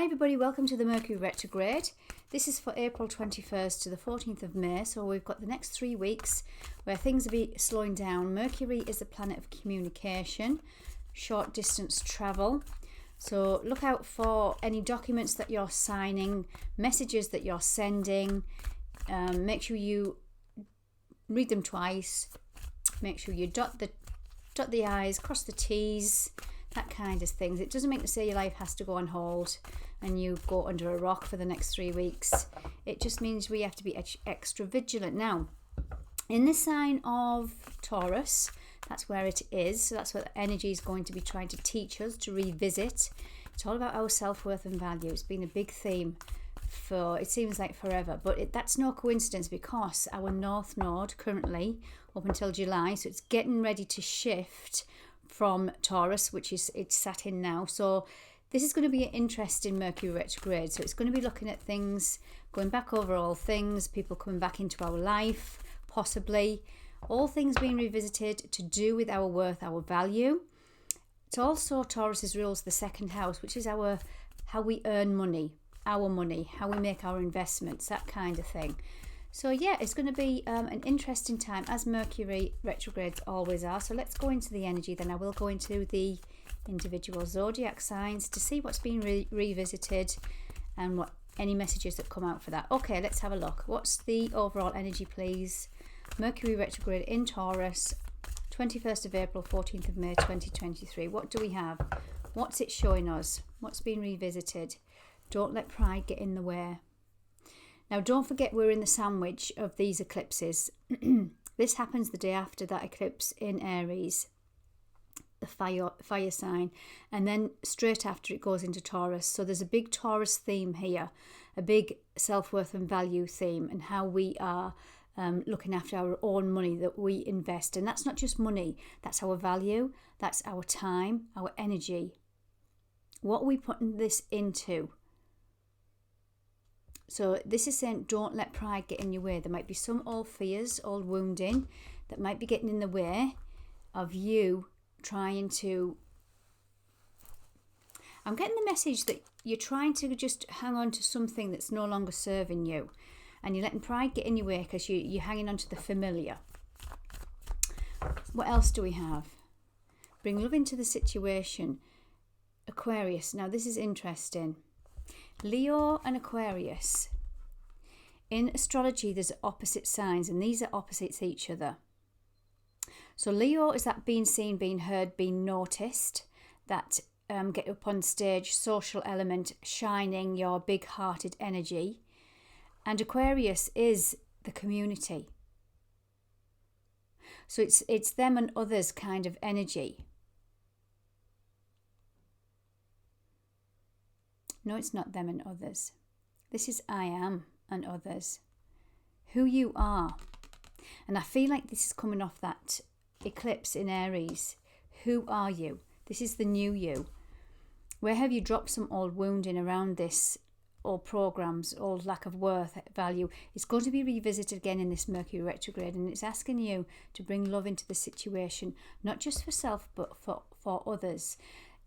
everybody, welcome to the Mercury Retrograde. This is for April 21st to the 14th of May, so we've got the next 3 weeks where things will be slowing down. Mercury is a planet of communication, short distance travel, so look out for any documents that you're signing, messages that you're sending. Make sure you read them twice, make sure you dot the I's, cross the T's, that kind of things. It doesn't mean to say your life has to go on hold and you go under a rock for the next 3 weeks. It just means we have to be extra vigilant. Now, in the sign of Taurus, that's where it is. So that's what the energy is going to be trying to teach us, to revisit. It's all about our self-worth and value. It's been a big theme for, it seems like forever. But that's no coincidence, because our North Node currently, up until July, so it's getting ready to shift from Taurus, which is it's sat in now. So this is going to be an interesting Mercury retrograde. So it's going to be looking at things, going back over all things, people coming back into our life, possibly all things being revisited to do with our worth, our value. It's also Taurus's rules the second house, which is our how we earn money, our money, how we make our investments, that kind of thing. So yeah, it's going to be an interesting time, as Mercury retrogrades always are. So let's go into the energy then. I will go into the individual zodiac signs to see what's been revisited and what any messages that come out for that. Okay, let's have a look. What's the overall energy, please? Mercury retrograde in Taurus, 21st of April, 14th of May 2023. What do we have? What's it showing us? What's been revisited? Don't let pride get in the way. Now, don't forget we're in the sandwich of these eclipses. This happens the day after that eclipse in Aries, the fire sign, and then straight after it goes into Taurus. So there's a big Taurus theme here, a big self-worth and value theme, and how we are looking after our own money that we invest. And that's not just money, that's our value, that's our time, our energy. What are we putting this into? So this is saying, don't let pride get in your way. There might be some old fears, old wounding that might be getting in the way of you trying to... I'm getting the message that you're trying to just hang on to something that's no longer serving you. And you're letting pride get in your way because you're hanging on to the familiar. What else do we have? Bring love into the situation. Aquarius. Now this is interesting. Leo and Aquarius. In astrology, there's opposite signs, and these are opposites each other. So Leo is that being seen, being heard, being noticed, that get up on stage, social element, shining your big-hearted energy. And Aquarius is the community. So it's them and others kind of energy. No, it's not them and others. This is I am and others. Who you are. And I feel like this is coming off that eclipse in Aries. Who are you? This is the new you. Where have you dropped some old wounding around this? Old programs, old lack of worth, value. It's going to be revisited again in this Mercury retrograde, and it's asking you to bring love into the situation, not just for self, but for others.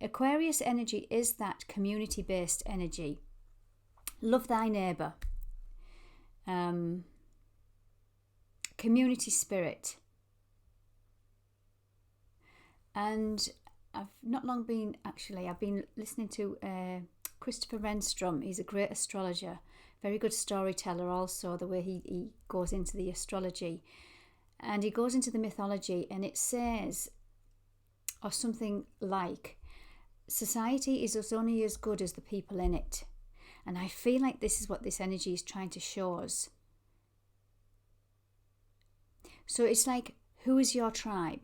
Aquarius energy is that community-based energy. Love thy neighbour. Community spirit. And I've not been listening to Christopher Renstrom. He's a great astrologer, very good storyteller also, the way he goes into the astrology. And he goes into the mythology, and it says, or something like, society is only as good as the people in it. And I feel like this is what this energy is trying to show us. So it's like, who is your tribe?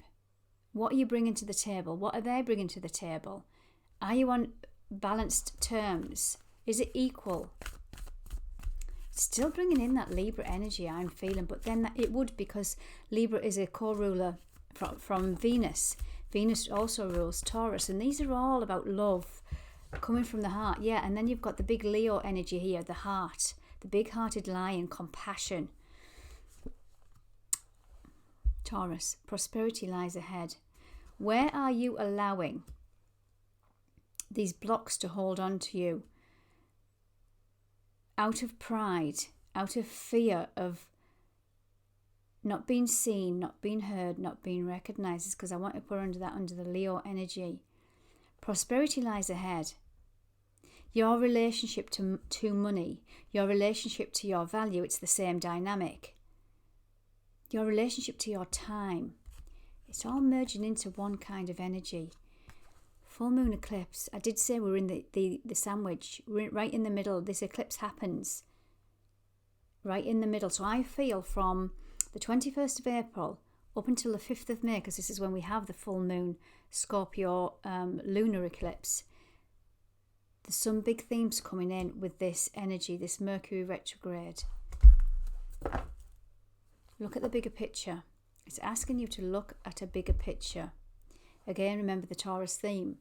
What are you bringing to the table? What are they bringing to the table? Are you on balanced terms? Is it equal? Still bringing in that Libra energy I'm feeling, but then it would, because Libra is a co-ruler from Venus. Venus also rules Taurus, and these are all about love coming from the heart. Yeah, and then you've got the big Leo energy here, the heart, the big-hearted lion, compassion. Taurus, prosperity lies ahead. Where are you allowing these blocks to hold on to you? out of pride, out of fear of not being seen, not being heard, not being recognised. It's because I want to put under the Leo energy. Prosperity lies ahead. Your relationship to money, your relationship to your value, it's the same dynamic. Your relationship to your time, it's all merging into one kind of energy. Full moon eclipse. I did say we're in the sandwich. We're right in the middle. This eclipse happens right in the middle. So I feel from the 21st of April up until the 5th of May, because this is when we have the full moon Scorpio lunar eclipse, there's some big themes coming in with this energy, this Mercury retrograde. Look at the bigger picture. It's asking you to look at a bigger picture. Again, remember the Taurus theme,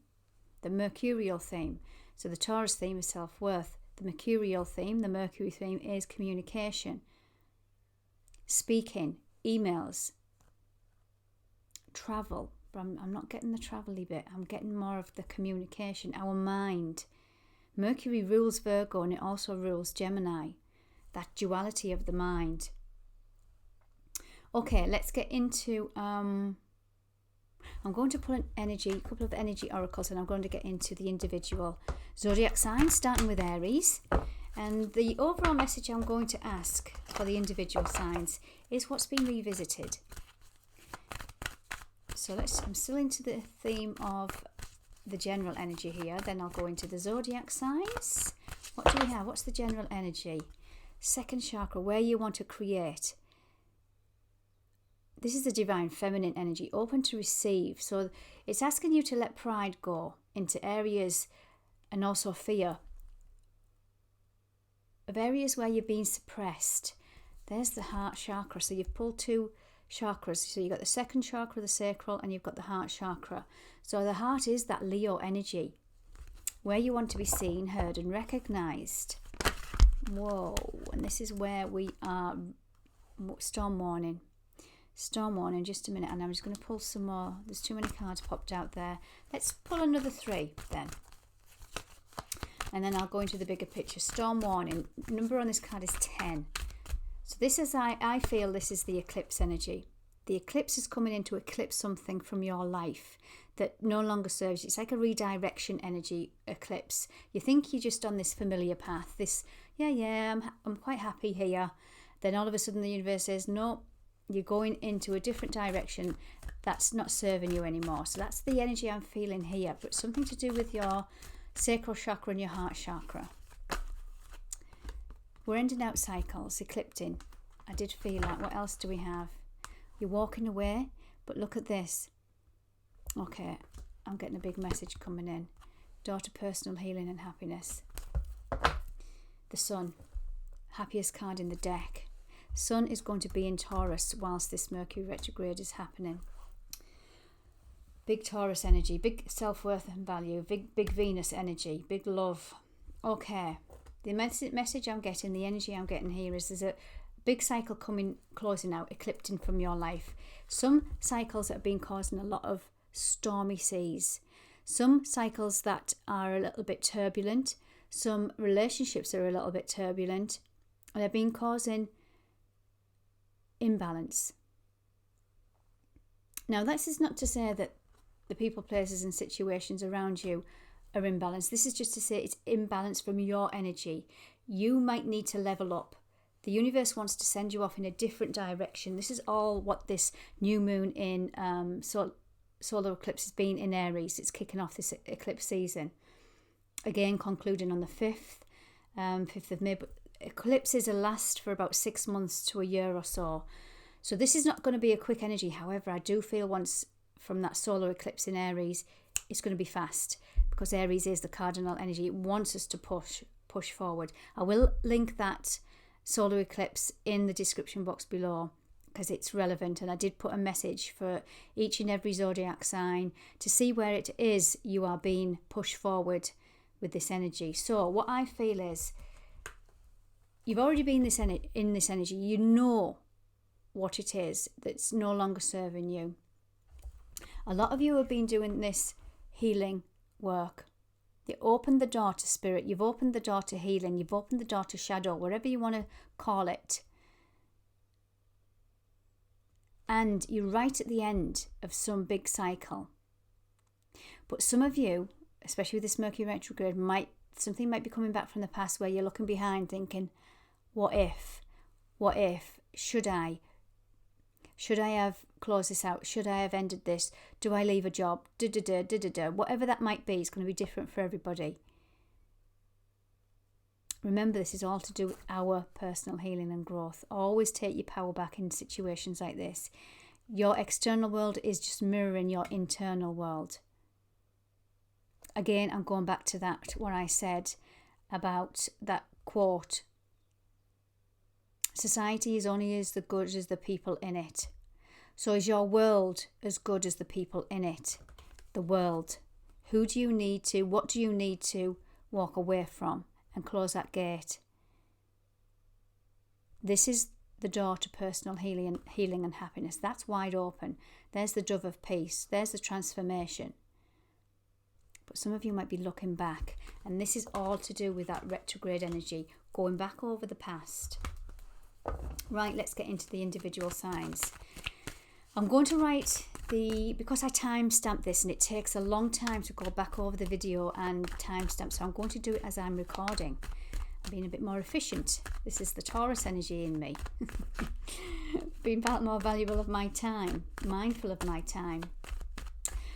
the Mercurial theme. So the Taurus theme is self-worth. The Mercurial theme, the Mercury theme, is communication, speaking, emails, travel. But I'm not getting the travel-y bit. I'm getting more of the communication, our mind. Mercury rules Virgo and it also rules Gemini. That duality of the mind. Okay, let's get into... I'm going to pull a couple of energy oracles, and I'm going to get into the individual zodiac signs, starting with Aries. And the overall message I'm going to ask for the individual signs is what's been revisited. So I'm still into the theme of the general energy here. Then I'll go into the zodiac signs. What do we have? What's the general energy? Second chakra, where you want to create. This is the divine feminine energy, open to receive. So it's asking you to let pride go into areas and also fear of areas where you're being suppressed. There's the heart chakra. So you've pulled two chakras. So you've got the second chakra, the sacral, and you've got the heart chakra. So the heart is that Leo energy, where you want to be seen, heard, and recognized. Whoa. And this is where we are. Storm warning. Storm warning, just a minute, and I'm just going to pull some more. There's too many cards popped out there. Let's pull another 3 then. And then I'll go into the bigger picture. Storm warning. Number on this card is 10. So this is, I feel this is the eclipse energy. The eclipse is coming in to eclipse something from your life that no longer serves you. It's like a redirection energy eclipse. You think you're just on this familiar path. This, I'm quite happy here. Then all of a sudden the universe says, no, you're going into a different direction that's not serving you anymore. So that's the energy I'm feeling here, but something to do with your sacral chakra and your heart chakra. We're ending out cycles, eclipsing. I did feel that. What else do we have? You're walking away, but look at this. Okay, I'm getting a big message coming in. Door to personal healing and happiness. The Sun, happiest card in the deck. Sun is going to be in Taurus whilst this Mercury retrograde is happening. Big Taurus energy, big self-worth and value, big Venus energy, big love. Okay, the message I'm getting, the energy I'm getting here is there's a big cycle closing out, eclipsing from your life. Some cycles that have been causing a lot of stormy seas. Some cycles that are a little bit turbulent. Some relationships are a little bit turbulent. And they've been causing imbalance. Now, this is not to say that the people, places and situations around you are imbalanced. This is just to say it's imbalance from your energy. You might need to level up. The universe wants to send you off in a different direction. This is all what this new moon in solar eclipse has been in Aries. It's kicking off this eclipse season. Again, concluding on the 5th of May. But eclipses will last for about 6 months to a year or so. So this is not going to be a quick energy. However, I do feel once from that solar eclipse in Aries, it's going to be fast, because Aries is the cardinal energy. It wants us to push forward. I will link that solar eclipse in the description box below because it's relevant, and I did put a message for each and every zodiac sign to see where it is you are being pushed forward with this energy. So what I feel is you've already been in this energy. You know what it is that's no longer serving you. A lot of you have been doing this healing work You opened the door to spirit, you've opened the door to healing, you've opened the door to shadow, whatever you want to call it. And you're right at the end of some big cycle. But some of you, especially with this Mercury retrograde, something might be coming back from the past where you're looking behind thinking, what if, should I have closed this out? Should I have ended this? Do I leave a job? Whatever that might be, it's going to be different for everybody. Remember, this is all to do with our personal healing and growth. Always take your power back in situations like this. Your external world is just mirroring your internal world. Again, I'm going back to that, what I said about that quote. Society is only as good as the people in it. So is your world as good as the people in it? The world. Who do you need to, what do you need to walk away from and close that gate? This is the door to personal healing and happiness. That's wide open. There's the dove of peace. There's the transformation. But some of you might be looking back, and this is all to do with that retrograde energy, going back over the past. Right, let's get into the individual signs. I'm going to write because I time-stamped this and it takes a long time to go back over the video and timestamp, so I'm going to do it as I'm recording. I'm being a bit more efficient. This is the Taurus energy in me. Being more valuable of my time, mindful of my time.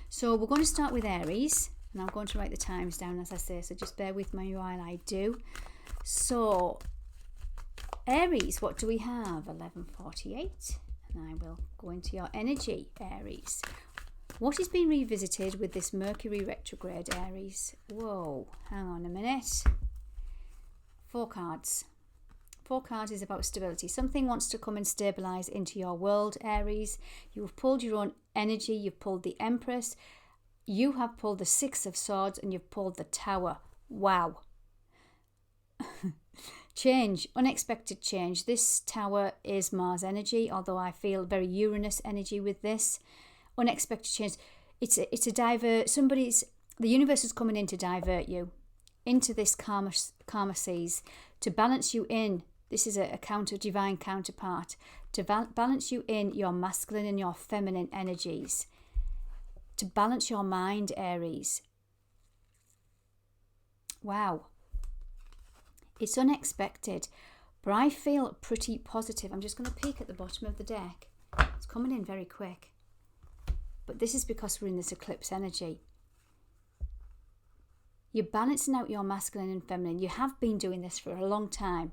So we're going to start with Aries, and I'm going to write the times down as I say, so just bear with me while I do. So Aries, what do we have? 11:48. And I will go into your energy, Aries. What is being revisited with this Mercury retrograde, Aries? Whoa, hang on a minute. 4 cards. 4 cards is about stability. Something wants to come and stabilize into your world, Aries. You've pulled your own energy. You've pulled the Empress. You have pulled the 6 of Swords and you've pulled the Tower. Wow. Change, unexpected change. This Tower is Mars energy, although I feel very Uranus energy with this. Unexpected change. It's a divert. The universe is coming in to divert you into this karma seas, to balance you in. This is a divine counterpart, to balance you in your masculine and your feminine energies, to balance your mind, Aries. Wow. It's unexpected, but I feel pretty positive. I'm just going to peek at the bottom of the deck. It's coming in very quick. But this is because we're in this eclipse energy. You're balancing out your masculine and feminine. You have been doing this for a long time.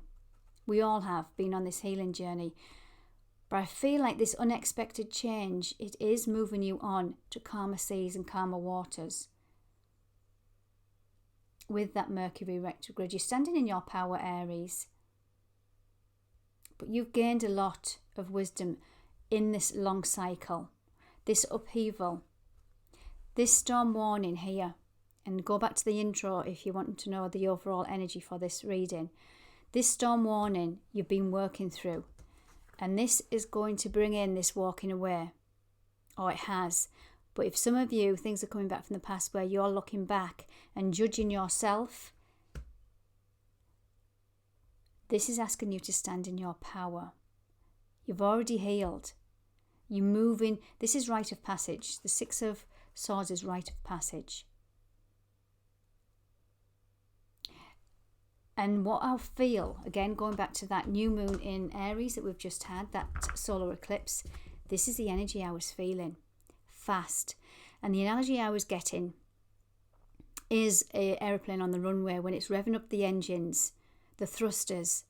We all have been on this healing journey. But I feel like this unexpected change, it is moving you on to calmer seas and calmer waters. With that Mercury retrograde, you're standing in your power, Aries. But you've gained a lot of wisdom in this long cycle, this upheaval, this storm warning here. And go back to the intro if you want to know the overall energy for this reading. This storm warning you've been working through. And this is going to bring in this walking away. Or it has. But if some of you, things are coming back from the past where you're looking back and judging yourself, this is asking you to stand in your power. You've already healed. You move in. This is rite of passage. The 6 of Swords is rite of passage. And what I'll feel, again, going back to that new moon in Aries that we've just had, that solar eclipse, this is the energy I was feeling. Fast. And the analogy I was getting is an aeroplane on the runway when it's revving up the engines, the thrusters,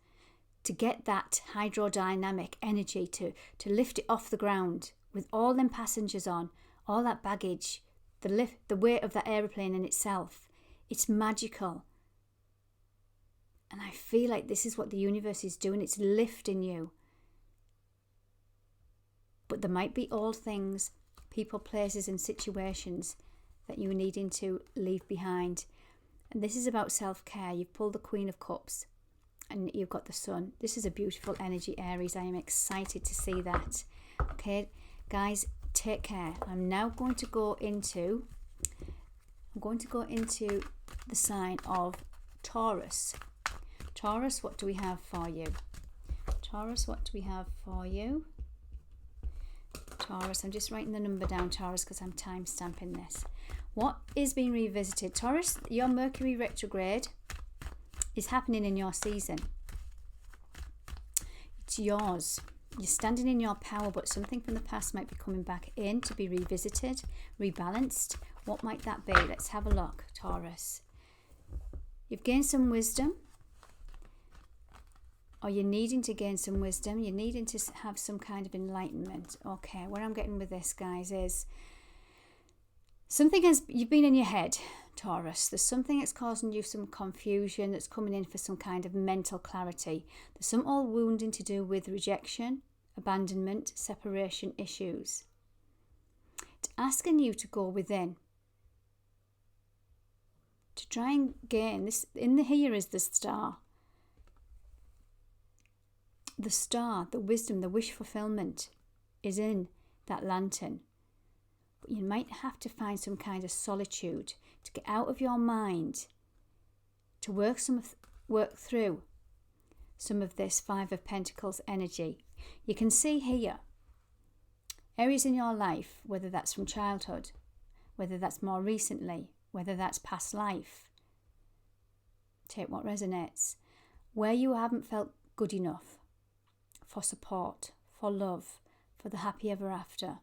to get that hydrodynamic energy to lift it off the ground with all them passengers on, all that baggage, the weight of that aeroplane in itself. It's magical. And I feel like this is what the universe is doing. It's lifting you. But there might be old things, people, places and situations that you're needing to leave behind. And this is about self-care. You've pulled the Queen of Cups and you've got the Sun. This is a beautiful energy, Aries. I am excited to see that. Okay, guys, take care. I'm now going to go into, I'm going to go into the sign of Taurus. Taurus, what do we have for you? Taurus, what do we have for you? Taurus, I'm just writing the number down, Taurus, because I'm time stamping this. What is being revisited? Taurus, your Mercury retrograde is happening in your season. It's yours. You're standing in your power, but something from the past might be coming back in to be revisited, rebalanced. What might that be? Let's have a look, Taurus. You've gained some wisdom, or you're needing to gain some wisdom. You're needing to have some kind of enlightenment. Okay, what I'm getting with this, guys, is you've been in your head, Taurus. There's something that's causing you some confusion, that's coming in for some kind of mental clarity. There's some old wounding to do with rejection, abandonment, separation issues. It's asking you to go within, to try and gain this. In the here is the star. The star, the wisdom, the wish fulfillment is in that lantern. But you might have to find some kind of solitude to get out of your mind, to work through some of this Five of Pentacles energy. You can see here, areas in your life, whether that's from childhood, whether that's more recently, whether that's past life. Take what resonates. Where you haven't felt good enough for support, for love, for the happy ever after,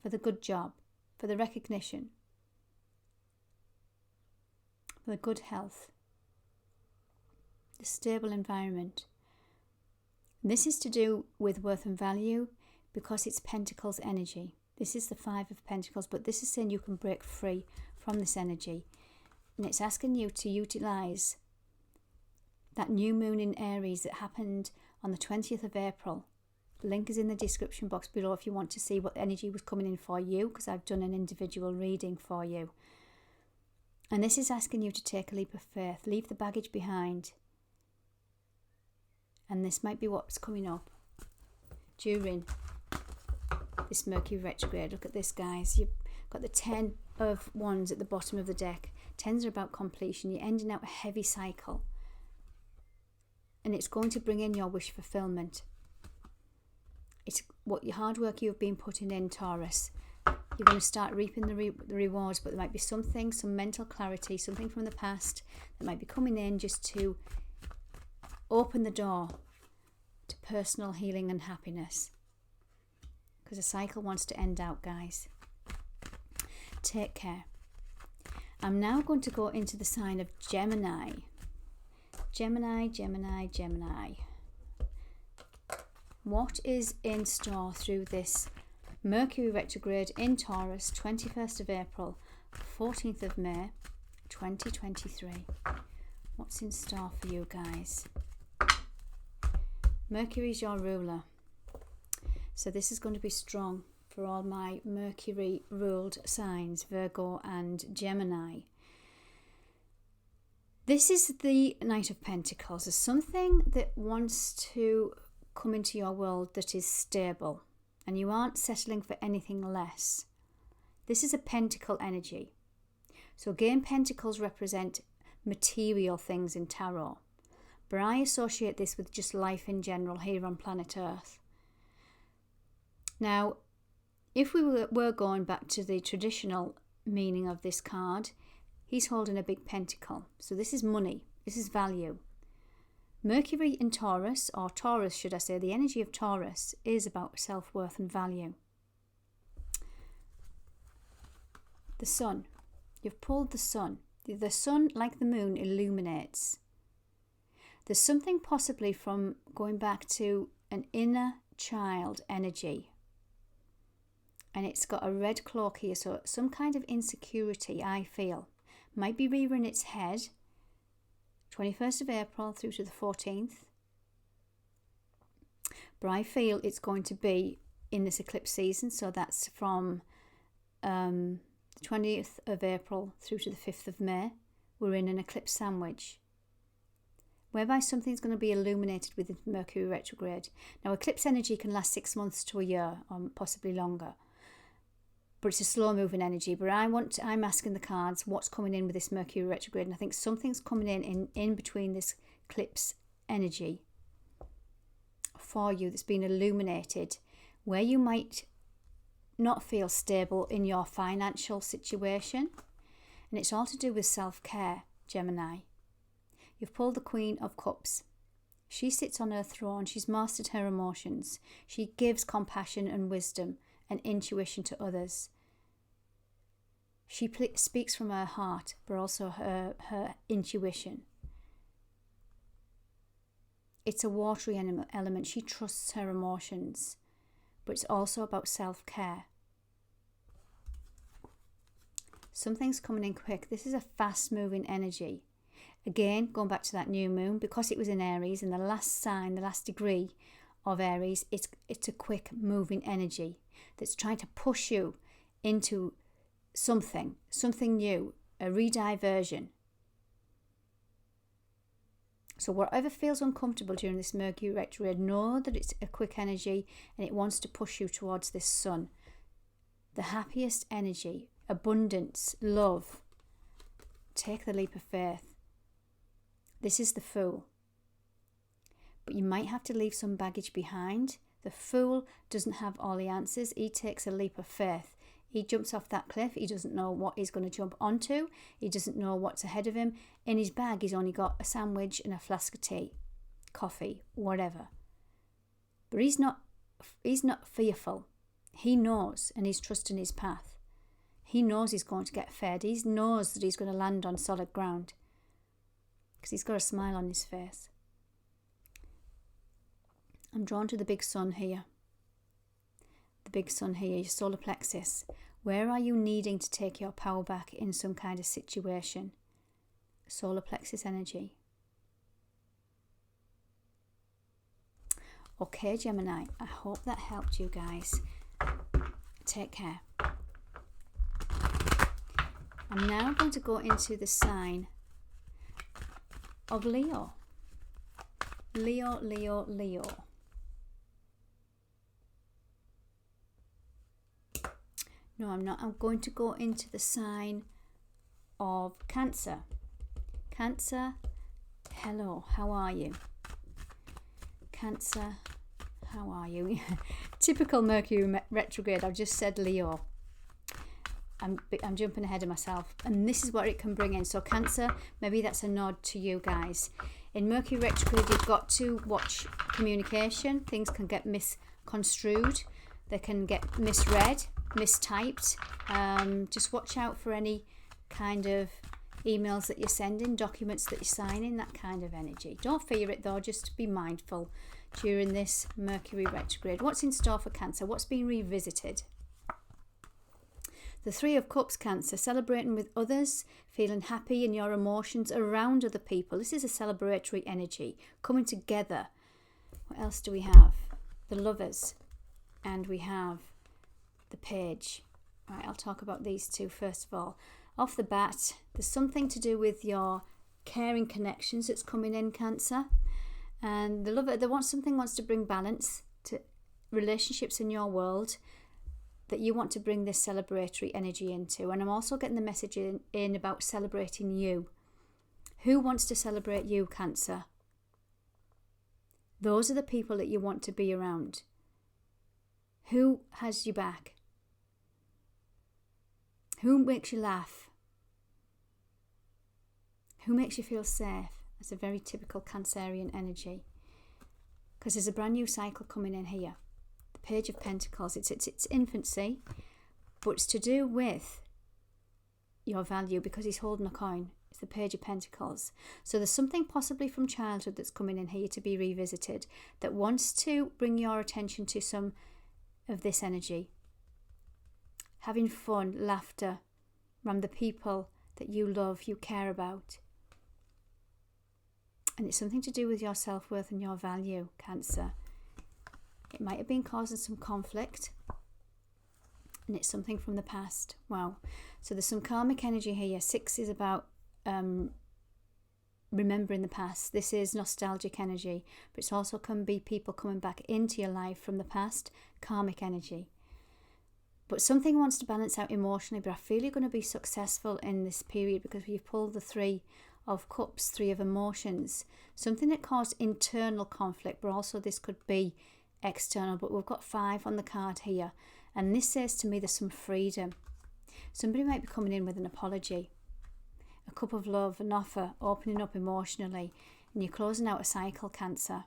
for the good job, for the recognition, for the good health, the stable environment. And this is to do with worth and value because it's Pentacles energy. This is the Five of Pentacles, but this is saying you can break free from this energy. And it's asking you to utilize that new moon in Aries that happened on the 20th of April. The link is in the description box below if you want to see what energy was coming in for you, because I've done an individual reading for you. And this is asking you to take a leap of faith, leave the baggage behind. And this might be what's coming up during this Mercury retrograde. Look at this, guys. You've got the 10 of Wands at the bottom of the deck. Tens are about completion. You're ending out a heavy cycle. And it's going to bring in your wish fulfillment. It's what your hard work you've been putting in, Taurus. You're going to start reaping the rewards, but there might be something, some mental clarity, something from the past that might be coming in just to open the door to personal healing and happiness. Because the cycle wants to end out, guys. Take care. I'm now going to go into the sign of Gemini. Gemini, Gemini, Gemini. What is in store through this Mercury retrograde in Taurus, 21st of April, 14th of May, 2023? What's in store for you guys? Mercury is your ruler. So this is going to be strong for all my Mercury ruled signs, Virgo and Gemini. This is the Knight of Pentacles. There's something that wants to come into your world that is stable, and you aren't settling for anything less. This is a pentacle energy. So again, pentacles represent material things in tarot, but I associate this with just life in general here on planet Earth. Now, if we were going back to the traditional meaning of this card, he's holding a big pentacle. So this is money, this is value. Mercury in Taurus, or Taurus should I say, the energy of Taurus is about self-worth and value. The sun. You've pulled the sun. The sun, like the moon, illuminates. There's something possibly from going back to an inner child energy. And it's got a red cloak here, so some kind of insecurity, I feel, might be rearing its head. 21st of April through to the 14th. But I feel it's going to be in this eclipse season, so that's from the 20th of April through to the 5th of May. We're in an eclipse sandwich, whereby something's going to be illuminated with Mercury retrograde. Now, eclipse energy can last 6 months to a year, or possibly longer. but it's a slow moving energy. But I'm asking the cards what's coming in with this Mercury retrograde, and I think something's coming in between this eclipse energy for you that's been illuminated, where you might not feel stable in your financial situation. And it's all to do with self-care, Gemini. You've pulled the Queen of Cups. She sits on her throne. She's mastered her emotions. She gives compassion and wisdom and intuition to others. She speaks from her heart, but also her intuition. It's a watery element. She trusts her emotions, but it's also about self-care. Something's coming in quick. This is a fast-moving energy. Again, going back to that new moon, because it was in Aries, and the last sign, the last degree of Aries, it's a quick-moving energy that's trying to push you into something new, a rediversion. So whatever feels uncomfortable during this Mercury retrograde, know that it's a quick energy and it wants to push you towards this sun. The happiest energy, abundance, love. Take the leap of faith. This is the Fool. But you might have to leave some baggage behind. The Fool doesn't have all the answers. He takes a leap of faith. He jumps off that cliff. He doesn't know what he's going to jump onto. He doesn't know what's ahead of him. In his bag, he's only got a sandwich and a flask of tea, coffee, whatever. But he's not fearful. He knows, and he's trusting his path. He knows he's going to get fed. He knows that he's going to land on solid ground because he's got a smile on his face. I'm drawn to the big sun here. The big sun here, your solar plexus. Where are you needing to take your power back in some kind of situation? Solar plexus energy. Okay, Gemini, I hope that helped you guys. Take care. I'm now going to go into the sign of Leo. Leo, Leo, Leo. No, I'm not. I'm going to go into the sign of Cancer. Cancer, hello, how are you? Cancer, how are you? Typical Mercury retrograde. I've just said Leo. I'm jumping ahead of myself. And this is what it can bring in. So Cancer, maybe that's a nod to you guys. In Mercury retrograde, you've got to watch communication. Things can get misconstrued. They can get misread, mistyped. Just watch out for any kind of emails that you're sending, documents that you're signing, that kind of energy. Don't fear it though, just be mindful during this Mercury retrograde. What's in store for Cancer? What's being revisited? The Three of Cups, Cancer, celebrating with others, feeling happy in your emotions around other people. This is a celebratory energy, coming together. What else do we have? The Lovers, and we have the Page. Right, I'll talk about these two first of all. Off the bat, there's something to do with your caring connections that's coming in, Cancer. And the Lover, something wants to bring balance to relationships in your world that you want to bring this celebratory energy into. And I'm also getting the message in about celebrating you. Who wants to celebrate you, Cancer? Those are the people that you want to be around. Who has you back? Who makes you laugh? Who makes you feel safe? That's a very typical Cancerian energy. Because there's a brand new cycle coming in here. The Page of Pentacles. It's infancy, but it's to do with your value because he's holding a coin. It's the Page of Pentacles. So there's something possibly from childhood that's coming in here to be revisited that wants to bring your attention to some of this energy. Having fun, laughter around the people that you love, you care about. And it's something to do with your self-worth and your value, Cancer. It might have been causing some conflict. And it's something from the past. Wow. So there's some karmic energy here. 6 is about remembering the past. This is nostalgic energy. But it also can be people coming back into your life from the past. Karmic energy. But something wants to balance out emotionally, but I feel you're going to be successful in this period because you've pulled the Three of Cups, Three of Emotions. Something that caused internal conflict, but also this could be external. But we've got 5 on the card here. And this says to me there's some freedom. Somebody might be coming in with an apology, a cup of love, an offer, opening up emotionally, and you're closing out a cycle, Cancer.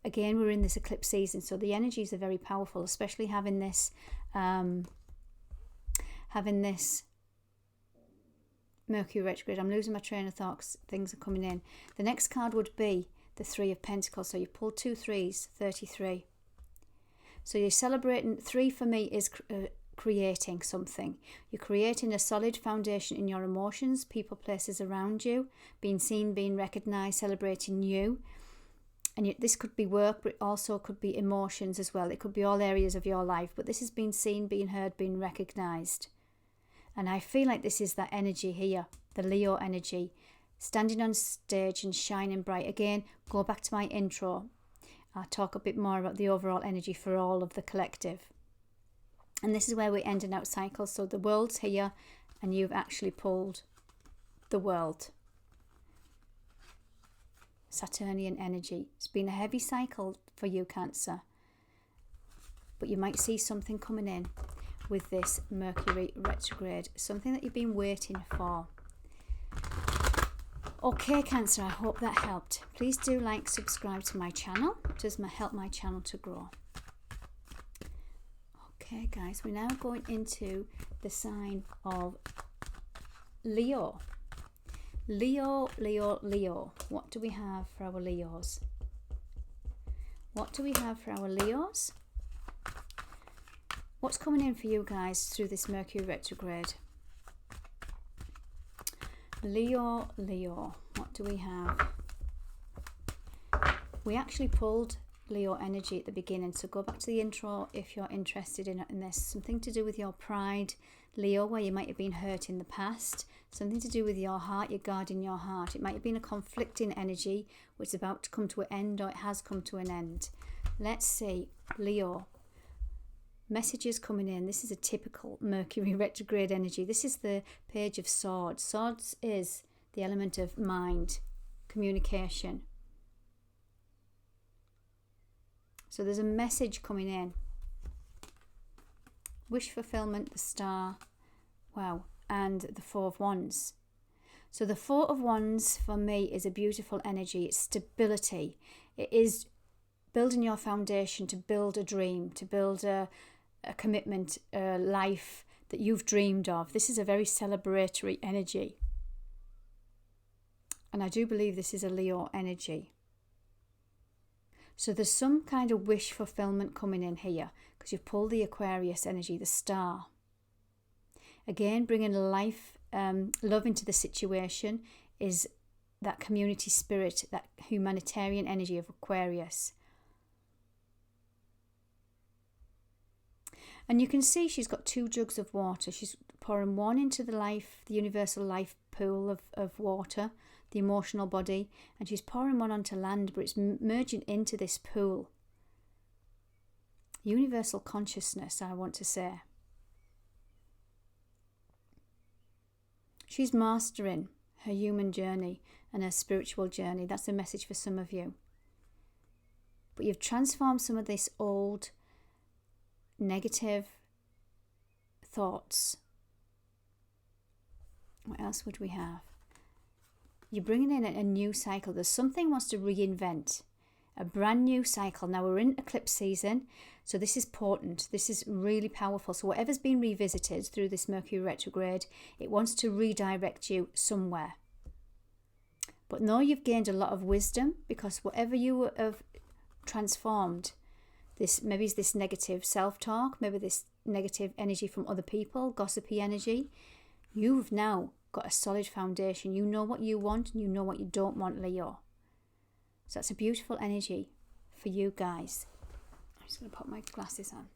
Again, we're in this eclipse season, so the energies are very powerful, especially having this Mercury retrograde. I'm losing my train of thoughts. Things are coming in. The next card would be the Three of Pentacles. So you pull 2 3s, 33. So you're celebrating. 3 for me is creating something. You're creating a solid foundation in your emotions, people, places around you, being seen, being recognized, celebrating you. And this could be work, but it also could be emotions as well. It could be all areas of your life. But this is being seen, being heard, being recognized. And I feel like this is that energy here, the Leo energy, standing on stage and shining bright. Again, go back to my intro. I'll talk a bit more about the overall energy for all of the collective. And this is where we're ending out cycles. So the world's here and you've actually pulled the world. Saturnian energy. It's been a heavy cycle for you, Cancer. But you might see something coming in with this Mercury retrograde. Something that you've been waiting for. Okay, Cancer, I hope that helped. Please do like, subscribe to my channel. It does help my channel to grow. Okay, guys, we're now going into the sign of Leo. Leo, Leo, Leo. What do we have for our Leos? What do we have for our Leos? What's coming in for you guys through this Mercury retrograde? Leo, Leo. What do we have? We actually pulled Leo energy at the beginning, so go back to the intro if you're interested in this. Something to do with your pride, Leo, where you might have been hurt in the past. Something to do with your heart, you're guarding your heart. It might have been a conflicting energy which is about to come to an end, or it has come to an end. Let's see, Leo. Messages coming in. This is a typical Mercury retrograde energy. This is the Page of Swords. Swords is the element of mind, communication. So there's a message coming in. Wish fulfillment, the Star. Wow. And the Four of Wands. So the Four of Wands for me is a beautiful energy. It's stability. It is building your foundation to build a dream, to build a commitment, a life that you've dreamed of. This is a very celebratory energy. And I do believe this is a Leo energy. So there's some kind of wish fulfillment coming in here because you've pulled the Aquarius energy, the Star. Again, bringing life, love into the situation is that community spirit, that humanitarian energy of Aquarius. And you can see she's got 2 jugs of water. She's pouring one into the universal life pool of water, the emotional body, and she's pouring one onto land, but it's merging into this pool. Universal consciousness, I want to say. She's mastering her human journey and her spiritual journey. That's a message for some of you. But you've transformed some of this old negative thoughts. What else would we have? You're bringing in a new cycle. There's something wants to reinvent. A brand new cycle. Now we're in eclipse season, so this is potent. This is really powerful. So whatever's been revisited through this Mercury retrograde, it wants to redirect you somewhere. But know you've gained a lot of wisdom, because whatever you have transformed, maybe it's this negative self-talk, maybe this negative energy from other people, gossipy energy, you've now got a solid foundation. You know what you want and you know what you don't want, Leo. So that's a beautiful energy for you guys. I'm just going to put my glasses on.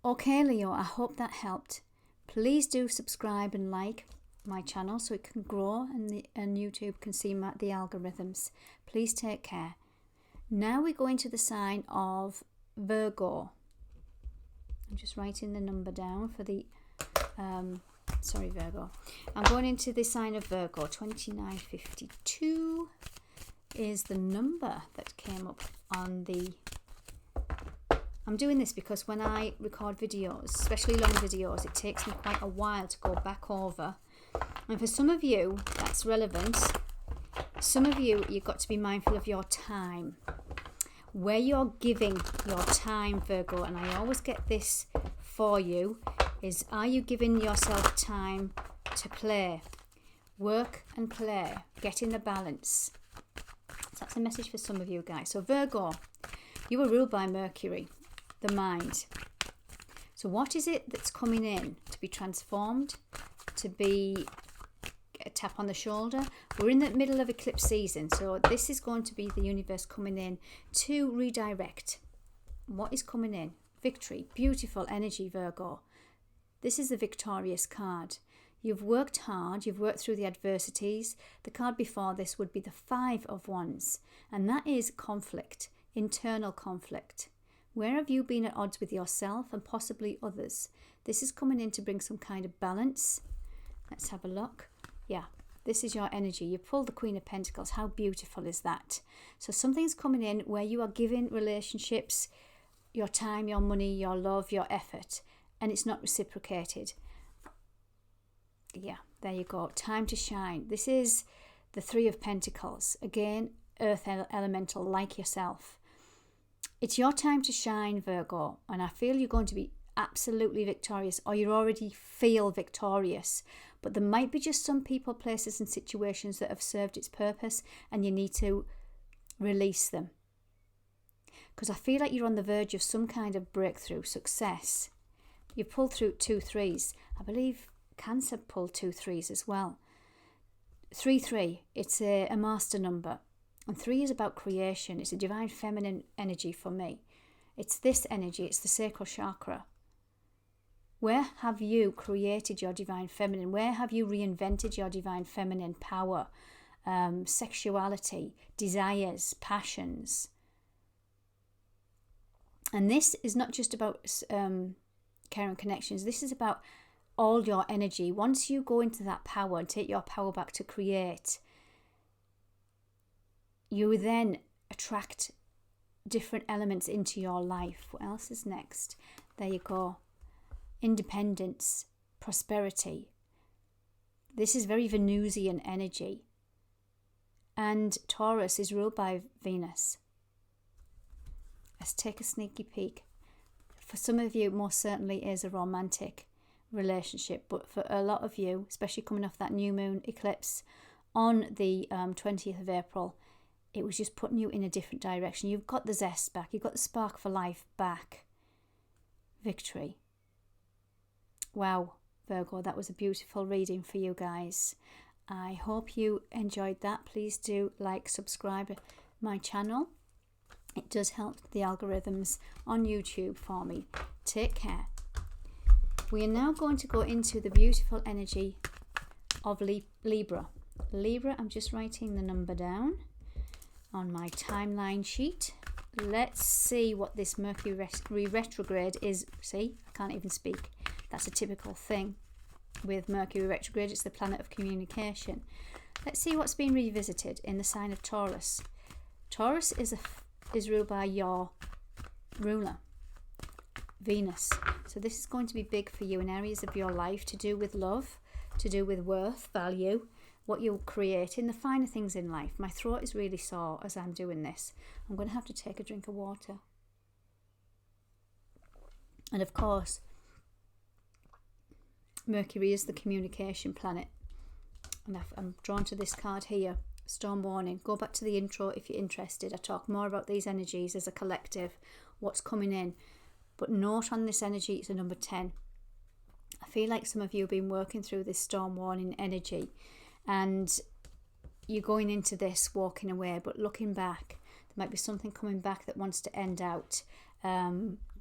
Okay, Leo, I hope that helped. Please do subscribe and like my channel so it can grow and YouTube can see the algorithms. Please take care. Now we go into the sign of Virgo. I'm just writing the number down for the, Virgo. I'm going into the sign of Virgo. 2952 is the number that came up on the... I'm doing this because when I record videos, especially long videos, it takes me quite a while to go back over. And for some of you, that's relevant. Some of you, you've got to be mindful of your time. Where you're giving your time, Virgo, and I always get this for you, is are you giving yourself time to play? Work and play. Get in the balance. So that's a message for some of you guys. So Virgo, you were ruled by Mercury, the mind. So what is it that's coming in to be transformed, to be a tap on the shoulder? We're in the middle of eclipse season, so this is going to be the universe coming in to redirect. What is coming in? Victory, beautiful energy, Virgo. This is the victorious card. You've worked hard, you've worked through the adversities. The card before this would be the Five of Wands, and that is conflict, internal conflict. Where have you been at odds with yourself and possibly others? This is coming in to bring some kind of balance. Let's have a look. Yeah, this is your energy. You pulled the Queen of Pentacles. How beautiful is that? So something's coming in where you are giving relationships your time, your money, your love, your effort, and it's not reciprocated. Yeah, there you go. Time to shine. This is the Three of Pentacles. Again, earth elemental like yourself. It's your time to shine, Virgo, and I feel you're going to be absolutely victorious, or you already feel victorious. But there might be just some people, places and situations that have served its purpose and you need to release them. Because I feel like you're on the verge of some kind of breakthrough, success. You pulled through 2 3s. I believe Cancer pulled 2 3s as well. 3-3, it's a master number. And 3 is about creation. It's a divine feminine energy for me. It's this energy. It's the sacral chakra. Where have you created your divine feminine? Where have you reinvented your divine feminine power, sexuality, desires, passions? And this is not just about care and connections. This is about all your energy. Once you go into that power and take your power back to create, you then attract different elements into your life. What else is next? There you go. Independence, prosperity. This is very Venusian energy. And Taurus is ruled by Venus. Let's take a sneaky peek. For some of you, most certainly is a romantic relationship. But for a lot of you, especially coming off that new moon eclipse on the 20th of April, it was just putting you in a different direction. You've got the zest back. You've got the spark for life back. Victory. Wow, Virgo, that was a beautiful reading for you guys. I hope you enjoyed that. Please do like, subscribe my channel. It does help the algorithms on YouTube for me. Take care. We are now going to go into the beautiful energy of Libra. Libra, I'm just writing the number down on my timeline sheet. Let's see what this Mercury Retrograde is. See, I can't even speak. That's a typical thing with Mercury Retrograde. It's the planet of communication. Let's see what's been revisited in the sign of Taurus. Taurus is ruled by your ruler, Venus. So this is going to be big for you in areas of your life to do with love, to do with worth, value, what you're creating, the finer things in life. My throat is really sore as I'm doing this. I'm going to have to take a drink of water. And of course, Mercury is the communication planet. And I'm drawn to this card here, Storm Warning. Go back to the intro if you're interested. I talk more about these energies as a collective, what's coming in. But note on this energy, it's a number 10. I feel like some of you have been working through this Storm Warning energy. And you're going into this walking away, but looking back, there might be something coming back that wants to end out.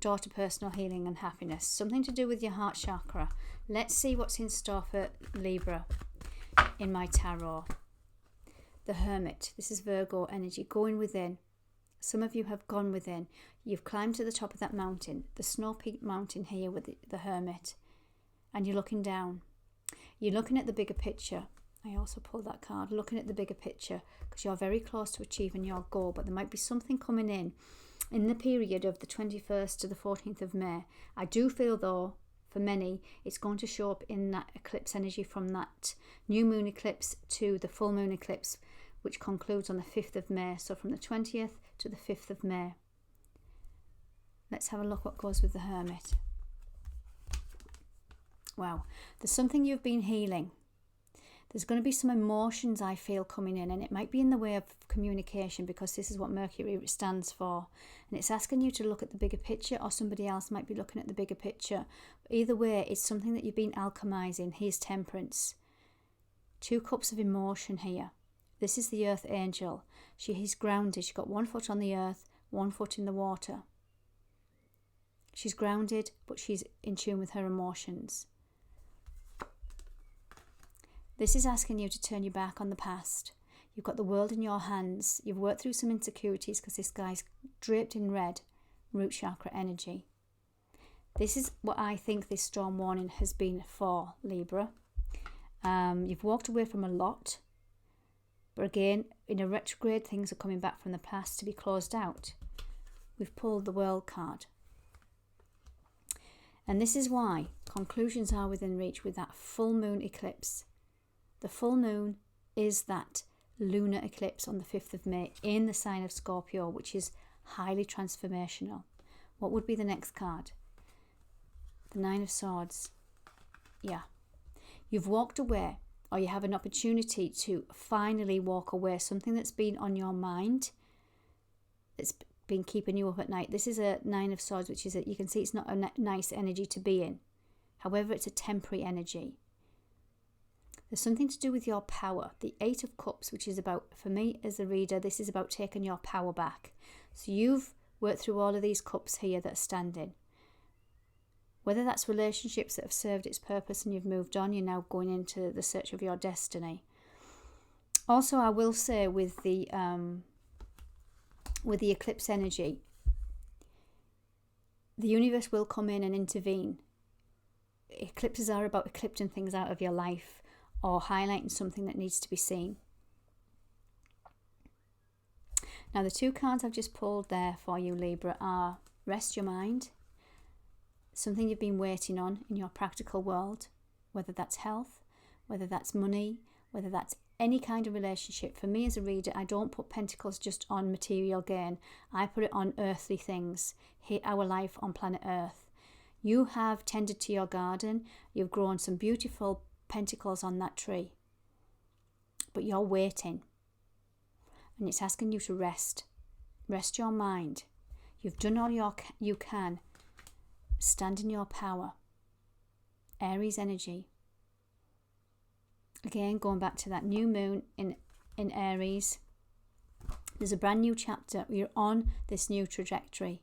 Door to personal healing and happiness. Something to do with your heart chakra. Let's see what's in store for Libra in my tarot. The Hermit. This is Virgo energy. Going within. Some of you have gone within. You've climbed to the top of that mountain, the snow-peaked mountain here with the Hermit, and you're looking down. You're looking at the bigger picture. I also pulled that card, looking at the bigger picture, because you're very close to achieving your goal, but there might be something coming in the period of the 21st to the 14th of May. I do feel, though, for many, it's going to show up in that eclipse energy from that new moon eclipse to the full moon eclipse, which concludes on the 5th of May. So from the 20th to the 5th of May. Let's have a look what goes with the Hermit. Wow, there's something you've been healing. There's going to be some emotions I feel coming in, and it might be in the way of communication, because this is what Mercury stands for. And it's asking you to look at the bigger picture, or somebody else might be looking at the bigger picture. But either way, it's something that you've been alchemizing. Here's Temperance. 2 cups of emotion here. This is the Earth Angel. She's grounded. She's got 1 foot on the earth, 1 foot in the water. She's grounded, but she's in tune with her emotions. This is asking you to turn your back on the past. You've got the world in your hands. You've worked through some insecurities, because this guy's draped in red, root chakra energy. This is what I think this storm warning has been for, Libra. You've walked away from a lot. But again, in a retrograde, things are coming back from the past to be closed out. We've pulled the World card. And this is why conclusions are within reach with that full moon eclipse. The full moon is that lunar eclipse on the 5th of May in the sign of Scorpio, which is highly transformational. What would be the next card? The 9 of Swords. Yeah. You've walked away, or you have an opportunity to finally walk away, something that's been on your mind, that's been keeping you up at night. This is a 9 of Swords, which is, you can see it's not a nice energy to be in. However, it's a temporary energy. There's something to do with your power. The 8 of Cups, which is about, for me as a reader, this is about taking your power back. So you've worked through all of these cups here that are standing. Whether that's relationships that have served its purpose and you've moved on, you're now going into the search of your destiny. Also, I will say with the eclipse energy, the universe will come in and intervene. Eclipses are about eclipsing things out of your life, or highlighting something that needs to be seen. Now, the 2 cards I've just pulled there for you, Libra, are rest your mind, something you've been waiting on in your practical world, whether that's health, whether that's money, whether that's any kind of relationship. For me as a reader, I don't put pentacles just on material gain. I put it on earthly things, our life on planet Earth. You have tended to your garden, you've grown some beautiful pentacles on that tree, but you're waiting, and it's asking you to rest your mind. You've done all you can. Stand in your power. Aries energy, again going back to that new moon in Aries. There's a brand new chapter. We're on this new trajectory,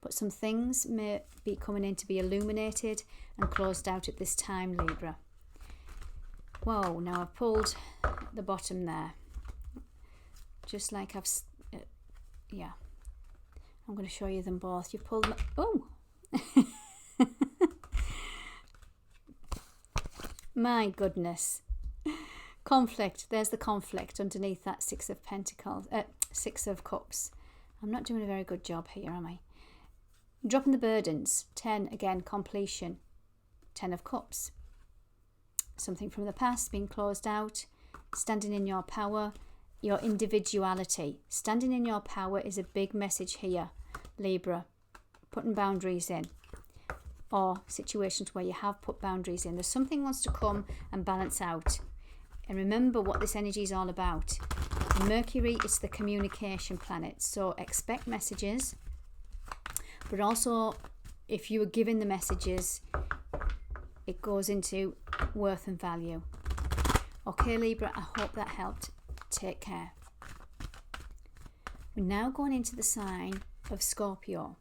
but some things may be coming in to be illuminated and closed out at this time, Libra. Whoa, now I've pulled the bottom there. Just like I've... yeah. I'm going to show you them both. You've pulled... oh! My goodness. Conflict. There's the conflict underneath that 6 of Pentacles. 6 of Cups. I'm not doing a very good job here, am I? Dropping the burdens. 10, again, completion. 10 of Cups. Something from the past being closed out. Standing in your power, your individuality. Standing in your power is a big message here, Libra. Putting boundaries in, or situations where you have put boundaries in. There's something wants to come and balance out. And remember what this energy is all about. Mercury is the communication planet, so expect messages, but also if you were given the messages, it goes into worth and value. Okay, Libra, I hope that helped. Take care. We're now going into the sign of Scorpio.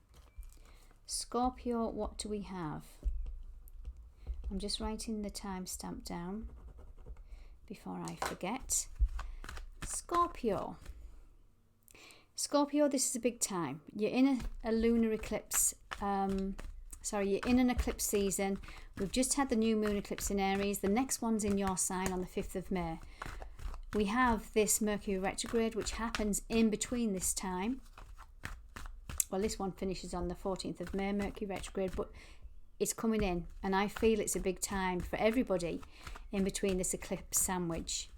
Scorpio, what do we have? I'm just writing the timestamp down before I forget. Scorpio. Scorpio, this is a big time. You're in a lunar eclipse. You're in an eclipse season. We've just had the new moon eclipse in Aries. The next one's in your sign on the 5th of May. We have this Mercury retrograde, which happens in between this time. Well, this one finishes on the 14th of May, Mercury retrograde, but it's coming in. And I feel it's a big time for everybody in between this eclipse sandwich.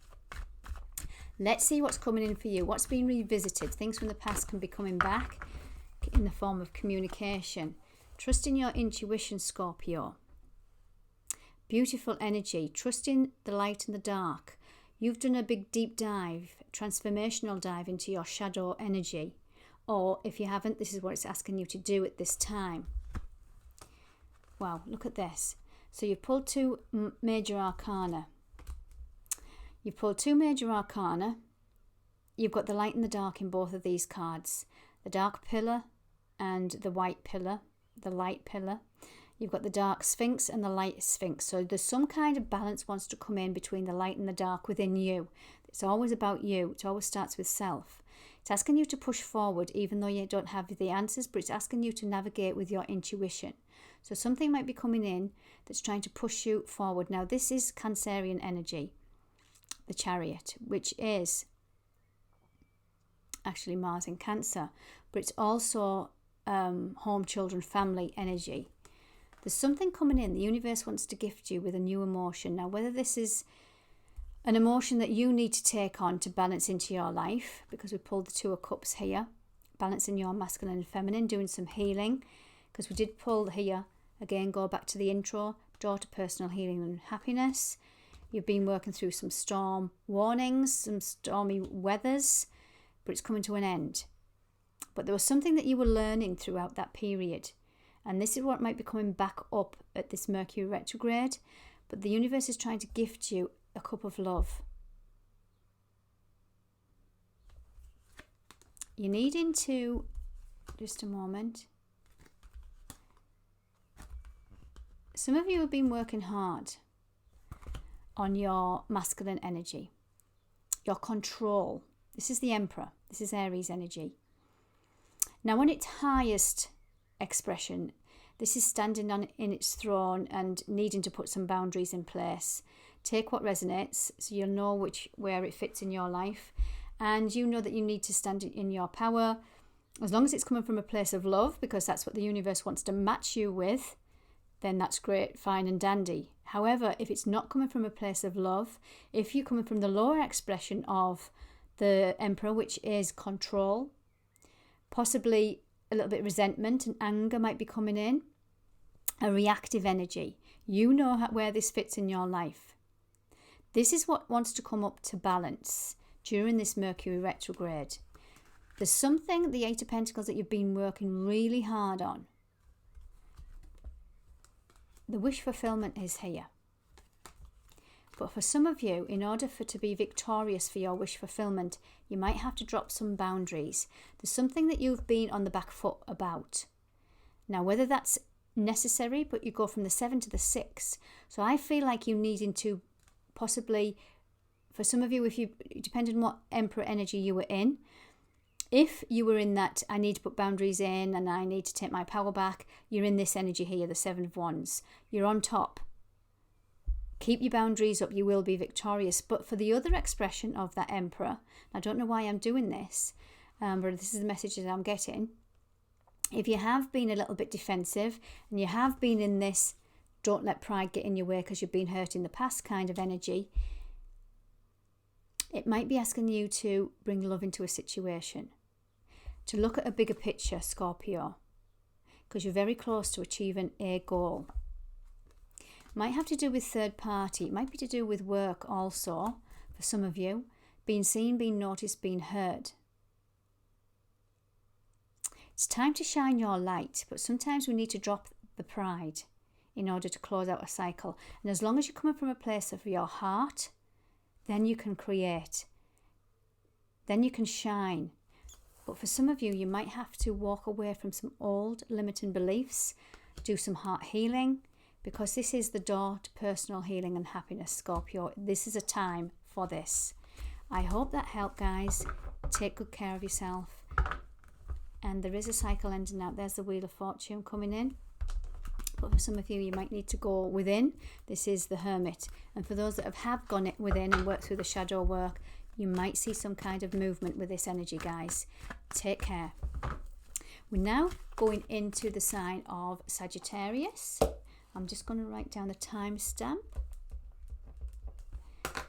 Let's see what's coming in for you. What's been revisited? Things from the past can be coming back in the form of communication. Trust in your intuition, Scorpio. Beautiful energy. Trust in the light and the dark. You've done a big deep dive, transformational dive into your shadow energy. Or if you haven't, this is what it's asking you to do at this time. Wow, look at this. So you've pulled two major arcana. You've pulled two major arcana. You've got the light and the dark in both of these cards. The dark pillar and the white pillar, the light pillar. You've got the dark sphinx and the light sphinx. So there's some kind of balance wants to come in between the light and the dark within you. It's always about you. It always starts with self. It's asking you to push forward even though you don't have the answers, but it's asking you to navigate with your intuition. So something might be coming in that's trying to push you forward. Now this is Cancerian energy, the Chariot, which is actually Mars in Cancer, but it's also home, children, family energy. There's something coming in. The universe wants to gift you with a new emotion. Now, whether this is an emotion that you need to take on to balance into your life, because we pulled the Two of Cups here, balancing your masculine and feminine, doing some healing, because we did pull here, again, go back to the intro, door to personal healing and happiness. You've been working through some storm warnings, some stormy weathers, but it's coming to an end. But there was something that you were learning throughout that period. And this is what might be coming back up at this Mercury retrograde. But the universe is trying to gift you a cup of love. You're needing to, just a moment. Some of you have been working hard on your masculine energy, your control. This is the Emperor. This is Aries energy. Now, on its highest expression, this is standing in its throne and needing to put some boundaries in place. Take what resonates so you'll know where it fits in your life, and you know that you need to stand in your power as long as it's coming from a place of love, because that's what the universe wants to match you with. Then that's great, fine and dandy. However, if it's not coming from a place of love, if you're coming from the lower expression of the Emperor, which is control, possibly a little bit of resentment and anger might be coming in, a reactive energy. You know where this fits in your life. This is what wants to come up to balance during this Mercury retrograde. There's something, the Eight of Pentacles, that you've been working really hard on. The wish fulfillment is here. But for some of you, in order to be victorious for your wish fulfillment, you might have to drop some boundaries. There's something that you've been on the back foot about. Now, whether that's necessary, but you go from the 7 to the 6. So I feel like you needing to possibly, for some of you, if you, depending on what Emperor energy you were in, if you were in that, I need to put boundaries in and I need to take my power back, you're in this energy here, the 7 of Wands. You're on top. Keep your boundaries up, you will be victorious. But for the other expression of that Emperor, I don't know why I'm doing this, but this is the message that I'm getting. If you have been a little bit defensive and you have been in this don't let pride get in your way because you've been hurt in the past kind of energy, it might be asking you to bring love into a situation, to look at a bigger picture, Scorpio, because you're very close to achieving a goal. Might have to do with third party. It might be to do with work also, for some of you. Being seen, being noticed, being heard. It's time to shine your light, but sometimes we need to drop the pride in order to close out a cycle. And as long as you're coming from a place of your heart, then you can create. Then you can shine. But for some of you, you might have to walk away from some old limiting beliefs, do some heart healing, because this is the door to personal healing and happiness, Scorpio. This is a time for this. I hope that helped, guys. Take good care of yourself. And there is a cycle ending out. There's the Wheel of Fortune coming in. But for some of you, you might need to go within. This is the Hermit. And for those that have gone within and worked through the shadow work, you might see some kind of movement with this energy, guys. Take care. We're now going into the sign of Sagittarius. I'm just going to write down the timestamp.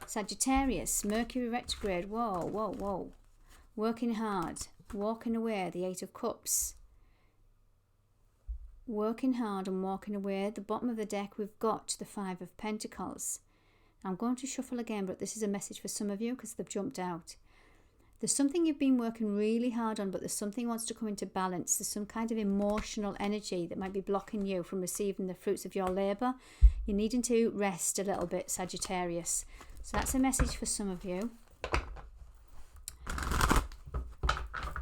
Sagittarius, Mercury retrograde. Whoa, whoa, whoa. Working hard. Walking away. The Eight of Cups. Working hard and walking away. At the bottom of the deck, we've got the Five of Pentacles. I'm going to shuffle again, but this is a message for some of you because they've jumped out. There's something you've been working really hard on, but there's something wants to come into balance. There's some kind of emotional energy that might be blocking you from receiving the fruits of your labour. You're needing to rest a little bit, Sagittarius. So that's a message for some of you.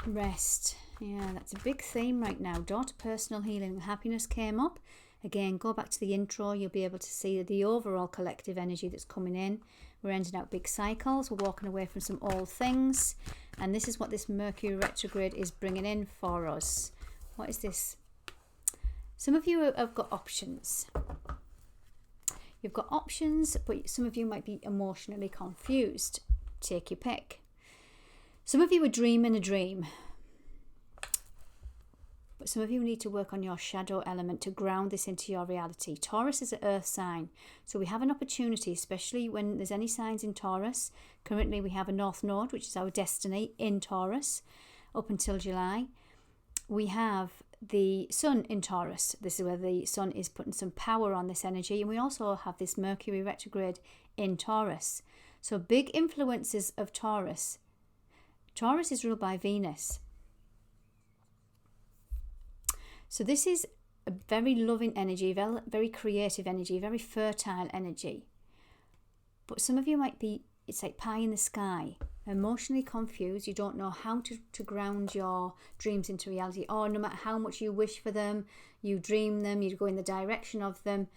Rest. Yeah, that's a big theme right now. Door to personal healing and happiness came up. Again, go back to the intro. You'll be able to see the overall collective energy that's coming in. We're ending out big cycles. We're walking away from some old things. And this is what this Mercury retrograde is bringing in for us. What is this? Some of you have got options. You've got options, but some of you might be emotionally confused. Take your pick. Some of you are dreaming a dream. But some of you need to work on your shadow element to ground this into your reality. Taurus is an earth sign. So we have an opportunity, especially when there's any signs in Taurus. Currently we have a North Node, which is our destiny in Taurus, up until July. We have the Sun in Taurus. This is where the Sun is putting some power on this energy. And we also have this Mercury retrograde in Taurus. So big influences of Taurus. Taurus is ruled by Venus. So this is a very loving energy, very creative energy, very fertile energy. But some of you might be, it's like pie in the sky, emotionally confused. You don't know how to ground your dreams into reality. Or no matter how much you wish for them, you dream them, you go in the direction of them,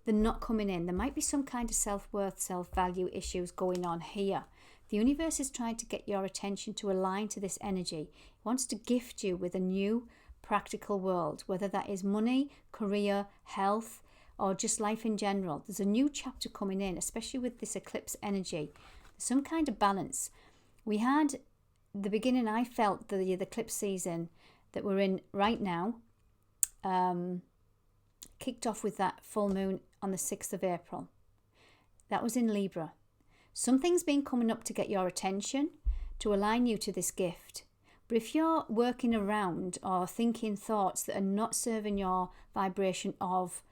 they're not coming in. There might be some kind of self-worth, self-value issues going on here. The universe is trying to get your attention to align to this energy. It wants to gift you with a new practical world, whether that is money, career, health, or just life in general. There's a new chapter coming in, especially with this eclipse energy. There's some kind of balance. We had the beginning, I felt the eclipse season that we're in right now kicked off with that full moon on the 6th of April. That was in Libra. Something's been coming up to get your attention, to align you to this gift. But if you're working around or thinking thoughts that are not serving your vibration of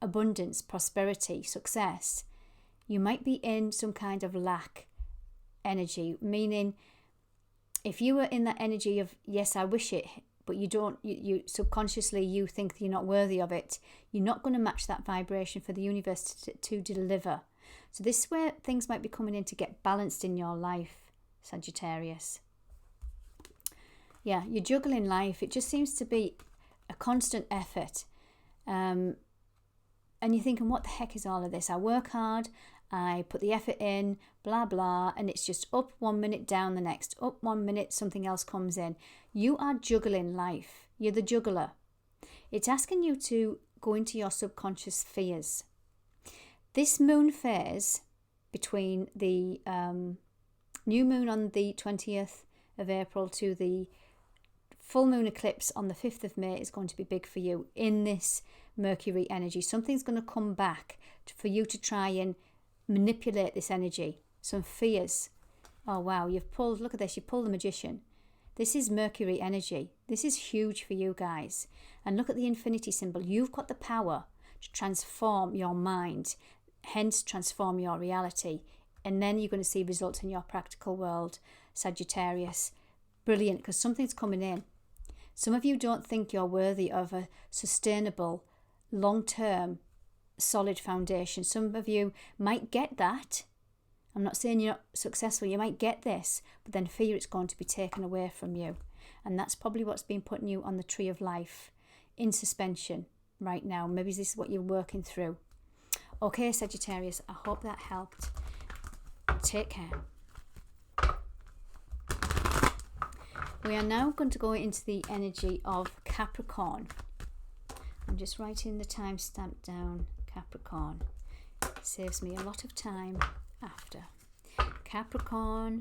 abundance, prosperity, success, you might be in some kind of lack energy. Meaning, if you were in that energy of, yes, I wish it, but you don't, you subconsciously, you think that you're not worthy of it, you're not going to match that vibration for the universe to deliver. So this is where things might be coming in to get balanced in your life, Sagittarius. Yeah, you're juggling life. It just seems to be a constant effort. And you're thinking, what the heck is all of this? I work hard, I put the effort in, blah, blah, and it's just up 1 minute, down the next. Up 1 minute, something else comes in. You are juggling life. You're the juggler. It's asking you to go into your subconscious fears. This moon phase between the new moon on the 20th of April to the full moon eclipse on the 5th of May is going to be big for you in this Mercury energy. Something's going to come back for you to try and manipulate this energy. Some fears. Oh wow, you've pulled, look at this, you pulled the Magician. This is Mercury energy. This is huge for you guys. And look at the infinity symbol. You've got the power to transform your mind, hence transform your reality. And then you're going to see results in your practical world, Sagittarius. Brilliant, because something's coming in. Some of you don't think you're worthy of a sustainable, long-term, solid foundation. Some of you might get that. I'm not saying you're not successful. You might get this, but then fear it's going to be taken away from you. And that's probably what's been putting you on the tree of life in suspension right now. Maybe this is what you're working through. Okay, Sagittarius, I hope that helped. Take care. We are now going to go into the energy of Capricorn. I'm just writing the timestamp down. Capricorn. Saves me a lot of time after. Capricorn.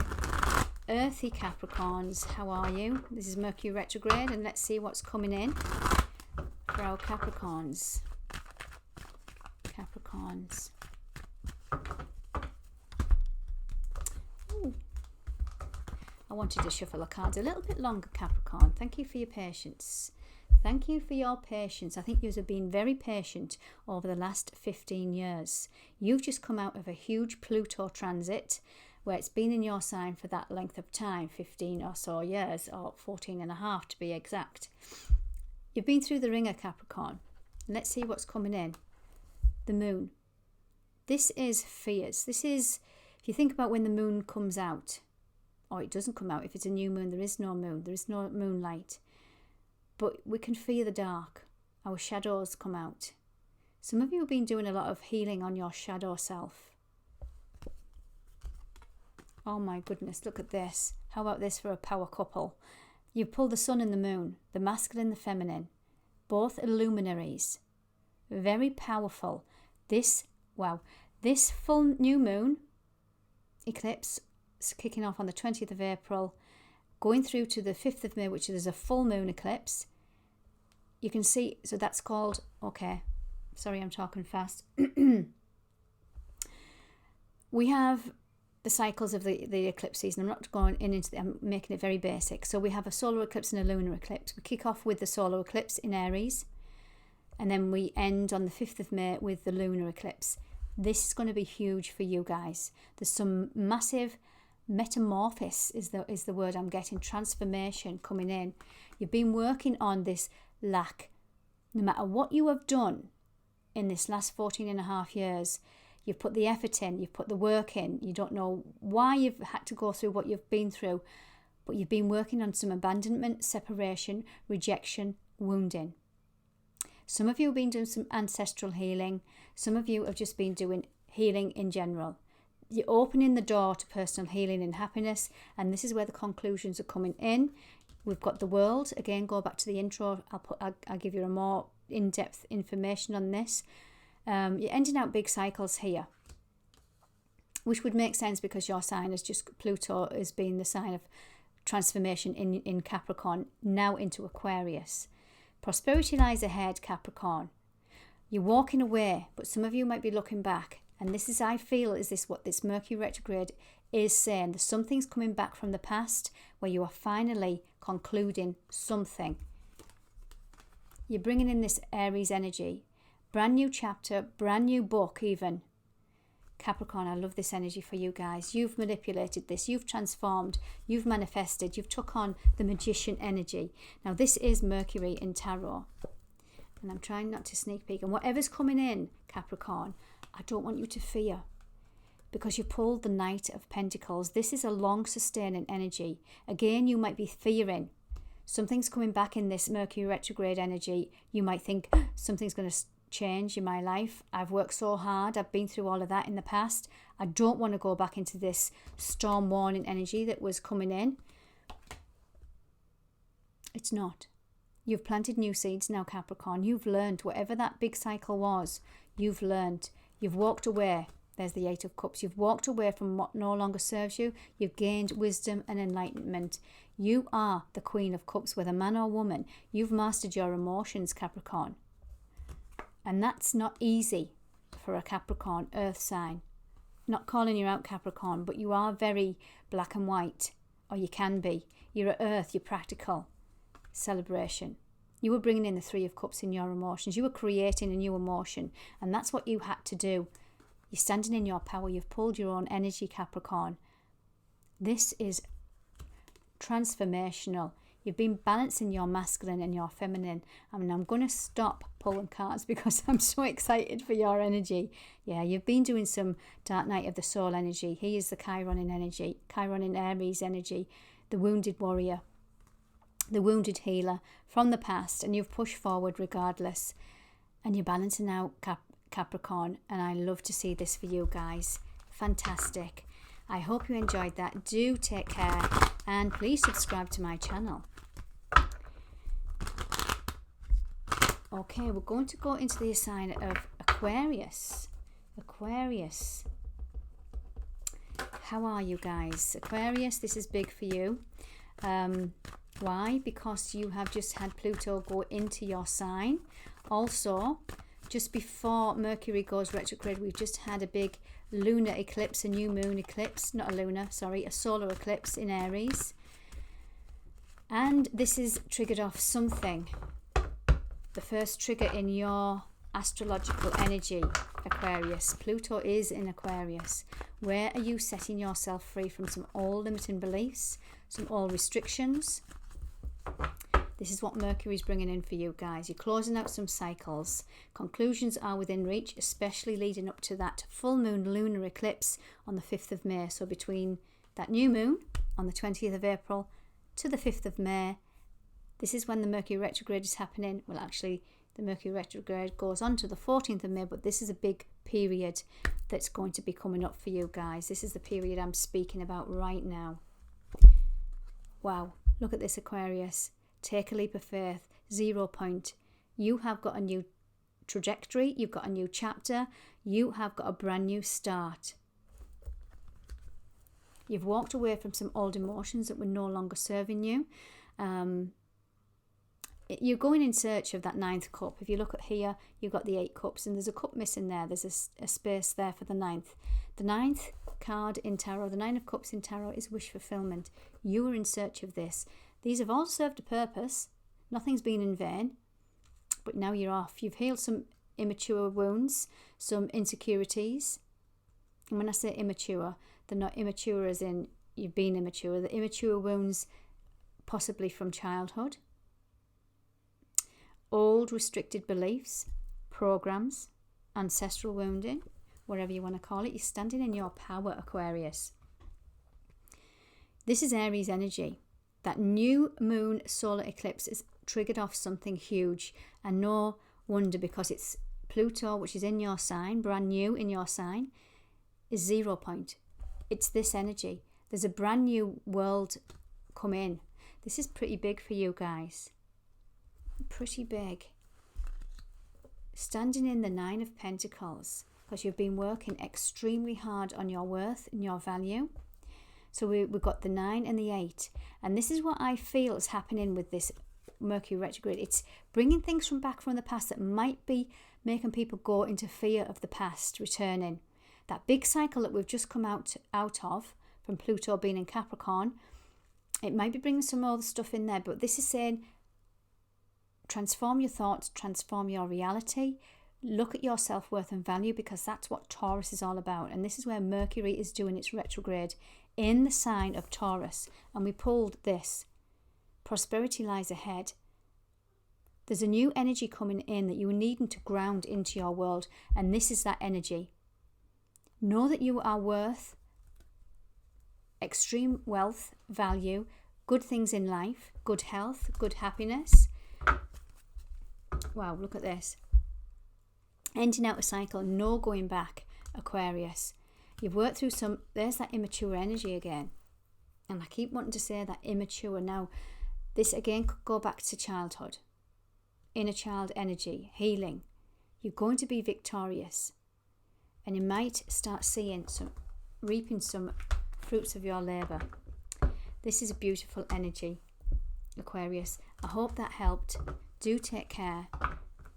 Earthy Capricorns, how are you? This is Mercury Retrograde, and let's see what's coming in for our Capricorns. Capricorns. Ooh. I wanted to shuffle the cards a little bit longer, Capricorn. Thank you for your patience. Thank you for your patience. I think you have been very patient over the last 15 years. You've just come out of a huge Pluto transit where it's been in your sign for that length of time, 15 or so years, or 14 and a half to be exact. You've been through the ringer, Capricorn. Let's see what's coming in. The moon. This is fears. This is, if you think about when the moon comes out, or it doesn't come out, if it's a new moon, there is no moon, there is no moonlight. But we can fear the dark. Our shadows come out. Some of you have been doing a lot of healing on your shadow self. Oh my goodness, look at this. How about this for a power couple? You pull the sun and the moon, the masculine and the feminine, both luminaries. Very powerful. This full new moon eclipse is kicking off on the 20th of April, going through to the 5th of May, which is a full moon eclipse. You can see, so that's called, okay, sorry, I'm talking fast. We have the cycles of the eclipse season. I'm not going into I'm making it very basic. So we have a solar eclipse and a lunar eclipse. We kick off with the solar eclipse in Aries, and then we end on the 5th of May with the lunar eclipse. This is going to be huge for you guys. There's some massive metamorphosis is the word I'm getting, transformation coming in. You've been working on this lack. No matter what you have done in this last 14 and a half years, you've put the effort in, you've put the work in. You don't know why you've had to go through what you've been through, but you've been working on some abandonment, separation, rejection, wounding. Some of you have been doing some ancestral healing. Some of you have just been doing healing in general. You're opening the door to personal healing and happiness, and this is where the conclusions are coming in. We've got the world. Again, go back to the intro. I'll give you a more in-depth information on this. You're ending out big cycles here, which would make sense because your sign is just, Pluto has been the sign of transformation in Capricorn, now into Aquarius. Prosperity lies ahead, Capricorn. You're walking away, but some of you might be looking back. And this is, I feel, is this what this Mercury retrograde is saying. There's something's coming back from the past where you are finally concluding something. You're bringing in this Aries energy. Brand new chapter, brand new book even. Capricorn, I love this energy for you guys. You've manipulated this. You've transformed. You've manifested. You've took on the magician energy. Now, this is Mercury in Tarot. And I'm trying not to sneak peek. And whatever's coming in, Capricorn, I don't want you to fear. Because you pulled the Knight of Pentacles. This is a long sustaining energy. Again, you might be fearing. Something's coming back in this Mercury retrograde energy. You might think something's going to change in my life. I've worked so hard. I've been through all of that in the past. I don't want to go back into this storm warning energy that was coming in. It's not. You've planted new seeds now, Capricorn. You've learned whatever that big cycle was. You've learned. You've walked away. There's the Eight of Cups. You've walked away from what no longer serves you. You've gained wisdom and enlightenment. You are the Queen of Cups, whether man or woman. You've mastered your emotions, Capricorn. And that's not easy for a Capricorn earth sign. Not calling you out, Capricorn, but you are very black and white, or you can be. You're at earth, you're practical. Celebration. You were bringing in the Three of Cups in your emotions. You were creating a new emotion, and that's what you had to do. You're standing in your power. You've pulled your own energy, Capricorn. This is transformational. You've been balancing your masculine and your feminine. I mean, I'm going to stop pulling cards because I'm so excited for your energy. Yeah, you've been doing some Dark Night of the Soul energy. He is the Chiron in energy, Chiron in Aries energy, the wounded warrior, the wounded healer from the past, and you've pushed forward regardless. And you're balancing out Capricorn, and I love to see this for you guys. Fantastic. I hope you enjoyed that. Do take care. and please subscribe to my channel. Okay, we're going to go into the sign of Aquarius. Aquarius. How are you guys? Aquarius, this is big for you. Why? Because you have just had Pluto go into your sign. Also, just before Mercury goes retrograde, we've just had a big lunar eclipse, a new moon eclipse, not a lunar, sorry, a solar eclipse in Aries. And this is triggered off something. The first trigger in your astrological energy, Aquarius. Pluto is in Aquarius. Where are you setting yourself free from some old limiting beliefs, some old restrictions? This is what Mercury is bringing in for you guys. You're closing out some cycles. Conclusions are within reach, especially leading up to that full moon lunar eclipse on the 5th of May. So between that new moon on the 20th of April to the 5th of May, this is when the Mercury retrograde is happening. Well, actually, the Mercury retrograde goes on to the 14th of May, but this is a big period that's going to be coming up for you guys. This is the period I'm speaking about right now. Wow, look at this, Aquarius. Take a leap of faith. 0 point. You have got a new trajectory. You've got a new chapter. You have got a brand new start. You've walked away from some old emotions that were no longer serving you. You're going in search of that 9th cup. If you look at here, you've got the 8 cups, and there's a cup missing there. There's a space there for the 9th. The 9th card in tarot, the 9 of cups in tarot, is wish fulfillment. You are in search of this. These have all served a purpose. Nothing's been in vain. But now you're off. You've healed some immature wounds, some insecurities. And when I say immature, they're not immature as in you've been immature. The immature wounds possibly from childhood. Old restricted beliefs, programs, ancestral wounding, whatever you want to call it. You're standing in your power, Aquarius. This is Aries energy. That new moon solar eclipse is triggered off something huge, and no wonder, because it's Pluto, which is in your sign, brand new in your sign, is 0 point. It's this energy. There's a brand new world come in. This is pretty big for you guys. Pretty big. Standing in the 9 of Pentacles, because you've been working extremely hard on your worth and your value. So we've got the 9 and the 8. And this is what I feel is happening with this Mercury retrograde. It's bringing things back from the past that might be making people go into fear of the past returning. That big cycle that we've just come out of, from Pluto being in Capricorn, it might be bringing some other stuff in there. But this is saying, transform your thoughts, transform your reality. Look at your self-worth and value, because that's what Taurus is all about. And this is where Mercury is doing its retrograde, in the sign of Taurus. And we pulled this. Prosperity lies ahead. There's a new energy coming in that you are needing to ground into your world. And this is that energy. Know that you are worth extreme wealth, value, good things in life, good health, good happiness. Wow, look at this. Ending out a cycle, no going back, Aquarius. You've worked through some, there's that immature energy again. And I keep wanting to say that immature. Now, this again could go back to childhood. Inner child energy, healing. You're going to be victorious. And you might start reaping some fruits of your labour. This is a beautiful energy, Aquarius. I hope that helped. Do take care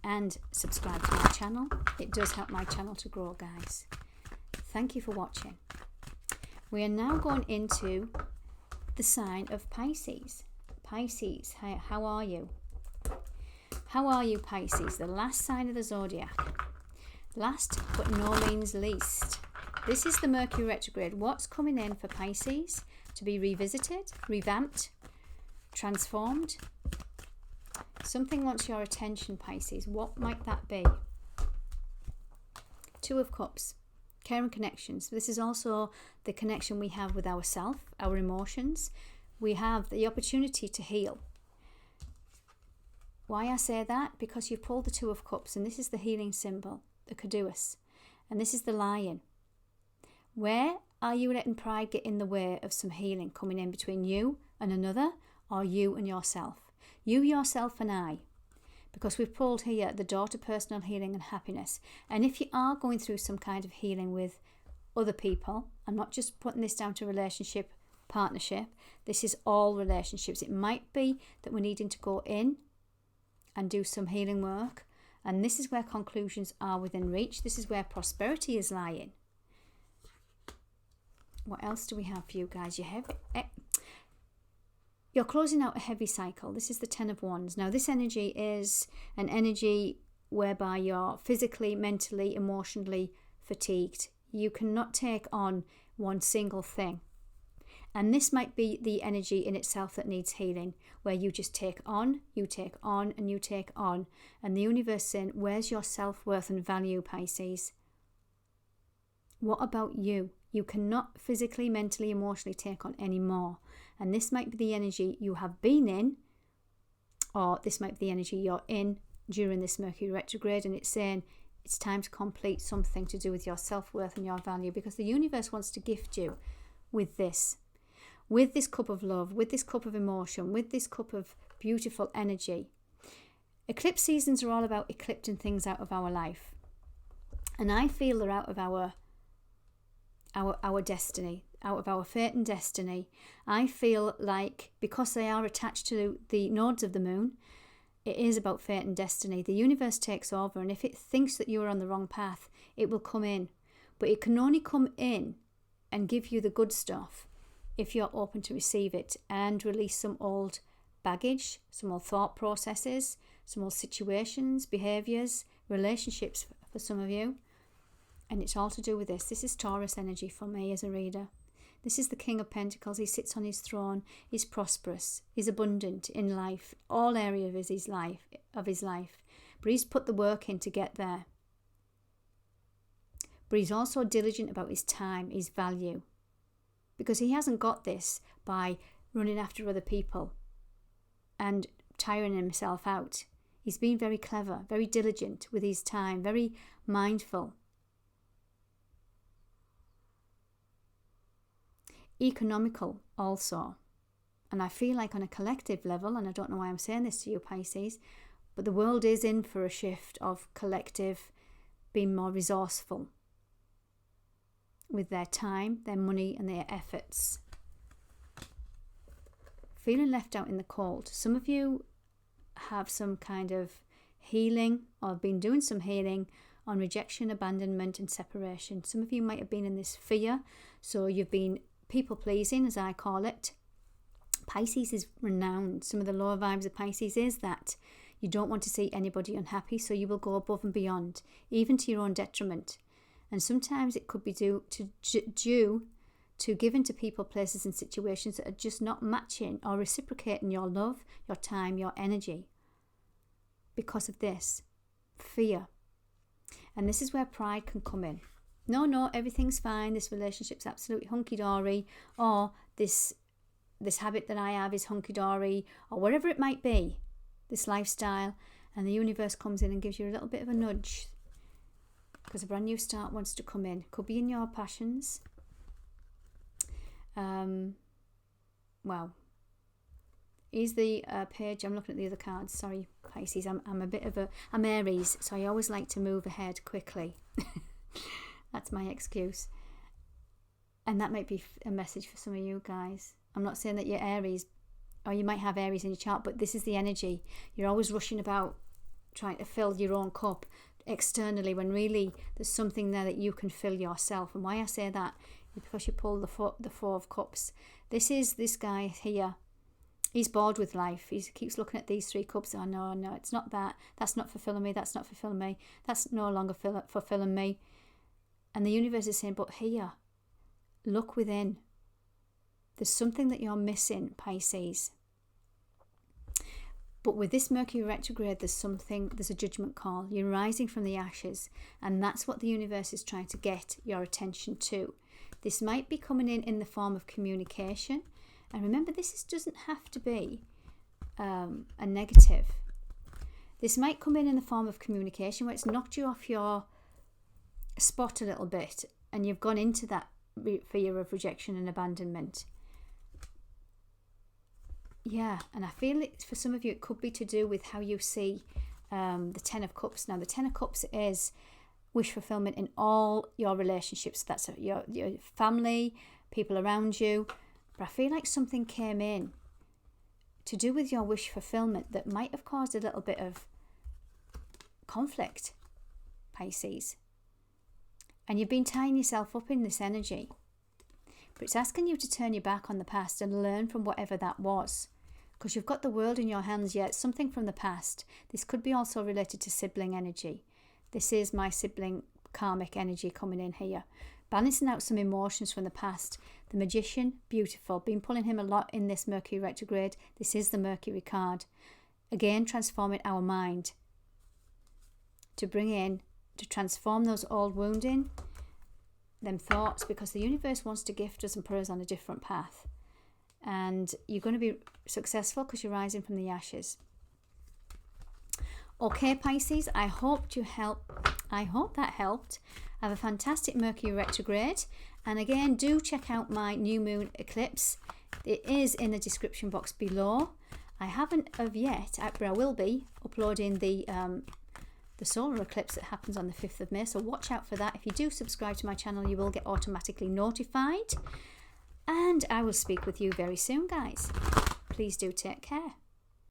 and subscribe to my channel. It does help my channel to grow, guys. Thank you for watching. We are now going into the sign of Pisces. Pisces, how are you? How are you, Pisces? The last sign of the zodiac. Last but no means least. This is the Mercury retrograde. What's coming in for Pisces? To be revisited, revamped, transformed. Something wants your attention, Pisces. What might that be? 2 of Cups. Care and connections. This is also the connection we have with ourselves, our emotions. We have the opportunity to heal. Why I say that? Because you've pulled the 2 of Cups, and this is the healing symbol, the caduceus, and this is the lion. Where are you letting pride get in the way of some healing coming in between you and another, or you and yourself? You, yourself and I. Because we've pulled here the door to personal healing and happiness. And if you are going through some kind of healing with other people, I'm not just putting this down to relationship, partnership. This is all relationships. It might be that we're needing to go in and do some healing work. And this is where conclusions are within reach. This is where prosperity is lying. What else do we have for you guys? You're closing out a heavy cycle. This is the 10 of Wands. Now, this energy is an energy whereby you're physically, mentally, emotionally fatigued. You cannot take on one single thing. And this might be the energy in itself that needs healing, where you just take on, and you take on. And the universe saying, where's your self-worth and value, Pisces? What about you? You cannot physically, mentally, emotionally take on any more. And this might be the energy you have been in, or this might be the energy you're in during this Mercury retrograde, and it's saying it's time to complete something to do with your self-worth and your value, because the universe wants to gift you with this cup of love, with this cup of emotion, with this cup of beautiful energy. Eclipse seasons are all about eclipsing things out of our life. And I feel they're out of our destiny, out of our fate and destiny. I feel like because they are attached to the nodes of the moon, it is about fate and destiny. The universe takes over, and if it thinks that you are on the wrong path, it will come in. But it can only come in and give you the good stuff if you're open to receive it and release some old baggage, some old thought processes, some old situations, behaviours, relationships for some of you. And it's all to do with this. This is Taurus energy for me as a reader. This is the King of Pentacles. He sits on his throne. He's prosperous. He's abundant in life, all areas of his life. But he's put the work in to get there. But he's also diligent about his time, his value. Because he hasn't got this by running after other people and tiring himself out. He's been very clever, very diligent with his time, very mindful. Economical also. And I feel like on a collective level, and I don't know why I'm saying this to you, Pisces, but the world is in for a shift of collective being more resourceful with their time, their money and their efforts. Feeling left out in the cold. Some of you have some kind of healing or have been doing some healing on rejection, abandonment and separation. Some of you might have been in this fear, so you've been people pleasing, as I call it. Pisces is renowned. Some of the lower vibes of Pisces is that you don't want to see anybody unhappy, so you will go above and beyond, even to your own detriment. And sometimes it could be due to giving to people, places and situations that are just not matching or reciprocating your love, your time, your energy. Because of this fear. And this is where pride can come in. No, everything's fine. This relationship's absolutely hunky-dory. Or this habit that I have is hunky-dory. Or whatever it might be. This lifestyle. And the universe comes in and gives you a little bit of a nudge. Because a brand new start wants to come in. Could be in your passions. Well, here's the page. I'm looking at the other cards. Sorry, Pisces. I'm Aries, so I always like to move ahead quickly. That's my excuse. And that might be a message for some of you guys. I'm not saying that you're Aries, or you might have Aries in your chart, but this is the energy. You're always rushing about trying to fill your own cup externally, when really there's something there that you can fill yourself. And why I say that is because you pull the Four of Cups. This guy here. He's bored with life. He keeps looking at these 3 cups. Oh, no, it's not that. That's not fulfilling me. That's not fulfilling me. That's no longer fulfilling me. And the universe is saying, but here, look within. There's something that you're missing, Pisces. But with this Mercury retrograde, there's a judgment call. You're rising from the ashes, and that's what the universe is trying to get your attention to. This might be coming in the form of communication. And remember, this doesn't have to be a negative. This might come in the form of communication where it's knocked you off your spot a little bit, and you've gone into that fear of rejection and abandonment. Yeah, and I feel it for some of you, it could be to do with how you see the Ten of Cups. Now, the Ten of Cups is wish fulfillment in all your relationships. That's your family, people around you. But I feel like something came in to do with your wish fulfillment that might have caused a little bit of conflict, Pisces. And you've been tying yourself up in this energy. But it's asking you to turn your back on the past and learn from whatever that was. Because you've got the world in your hands, yet something from the past. This could be also related to sibling energy. This is my sibling karmic energy coming in here. Balancing out some emotions from the past. The Magician, beautiful. Been pulling him a lot in this Mercury retrograde. This is the Mercury card. Again, transforming our mind. To bring in, to transform those old wounding, them thoughts, because the universe wants to gift us and put us on a different path. And you're going to be successful because you're rising from the ashes. Okay, Pisces, I hope that helped. Have a fantastic Mercury retrograde. And again, do check out my new moon eclipse. It is in the description box below. I haven't of yet, but I will be uploading the solar eclipse that happens on the 5th of May. So watch out for that. If you do subscribe to my channel, you will get automatically notified. And I will speak with you very soon, guys. Please do take care.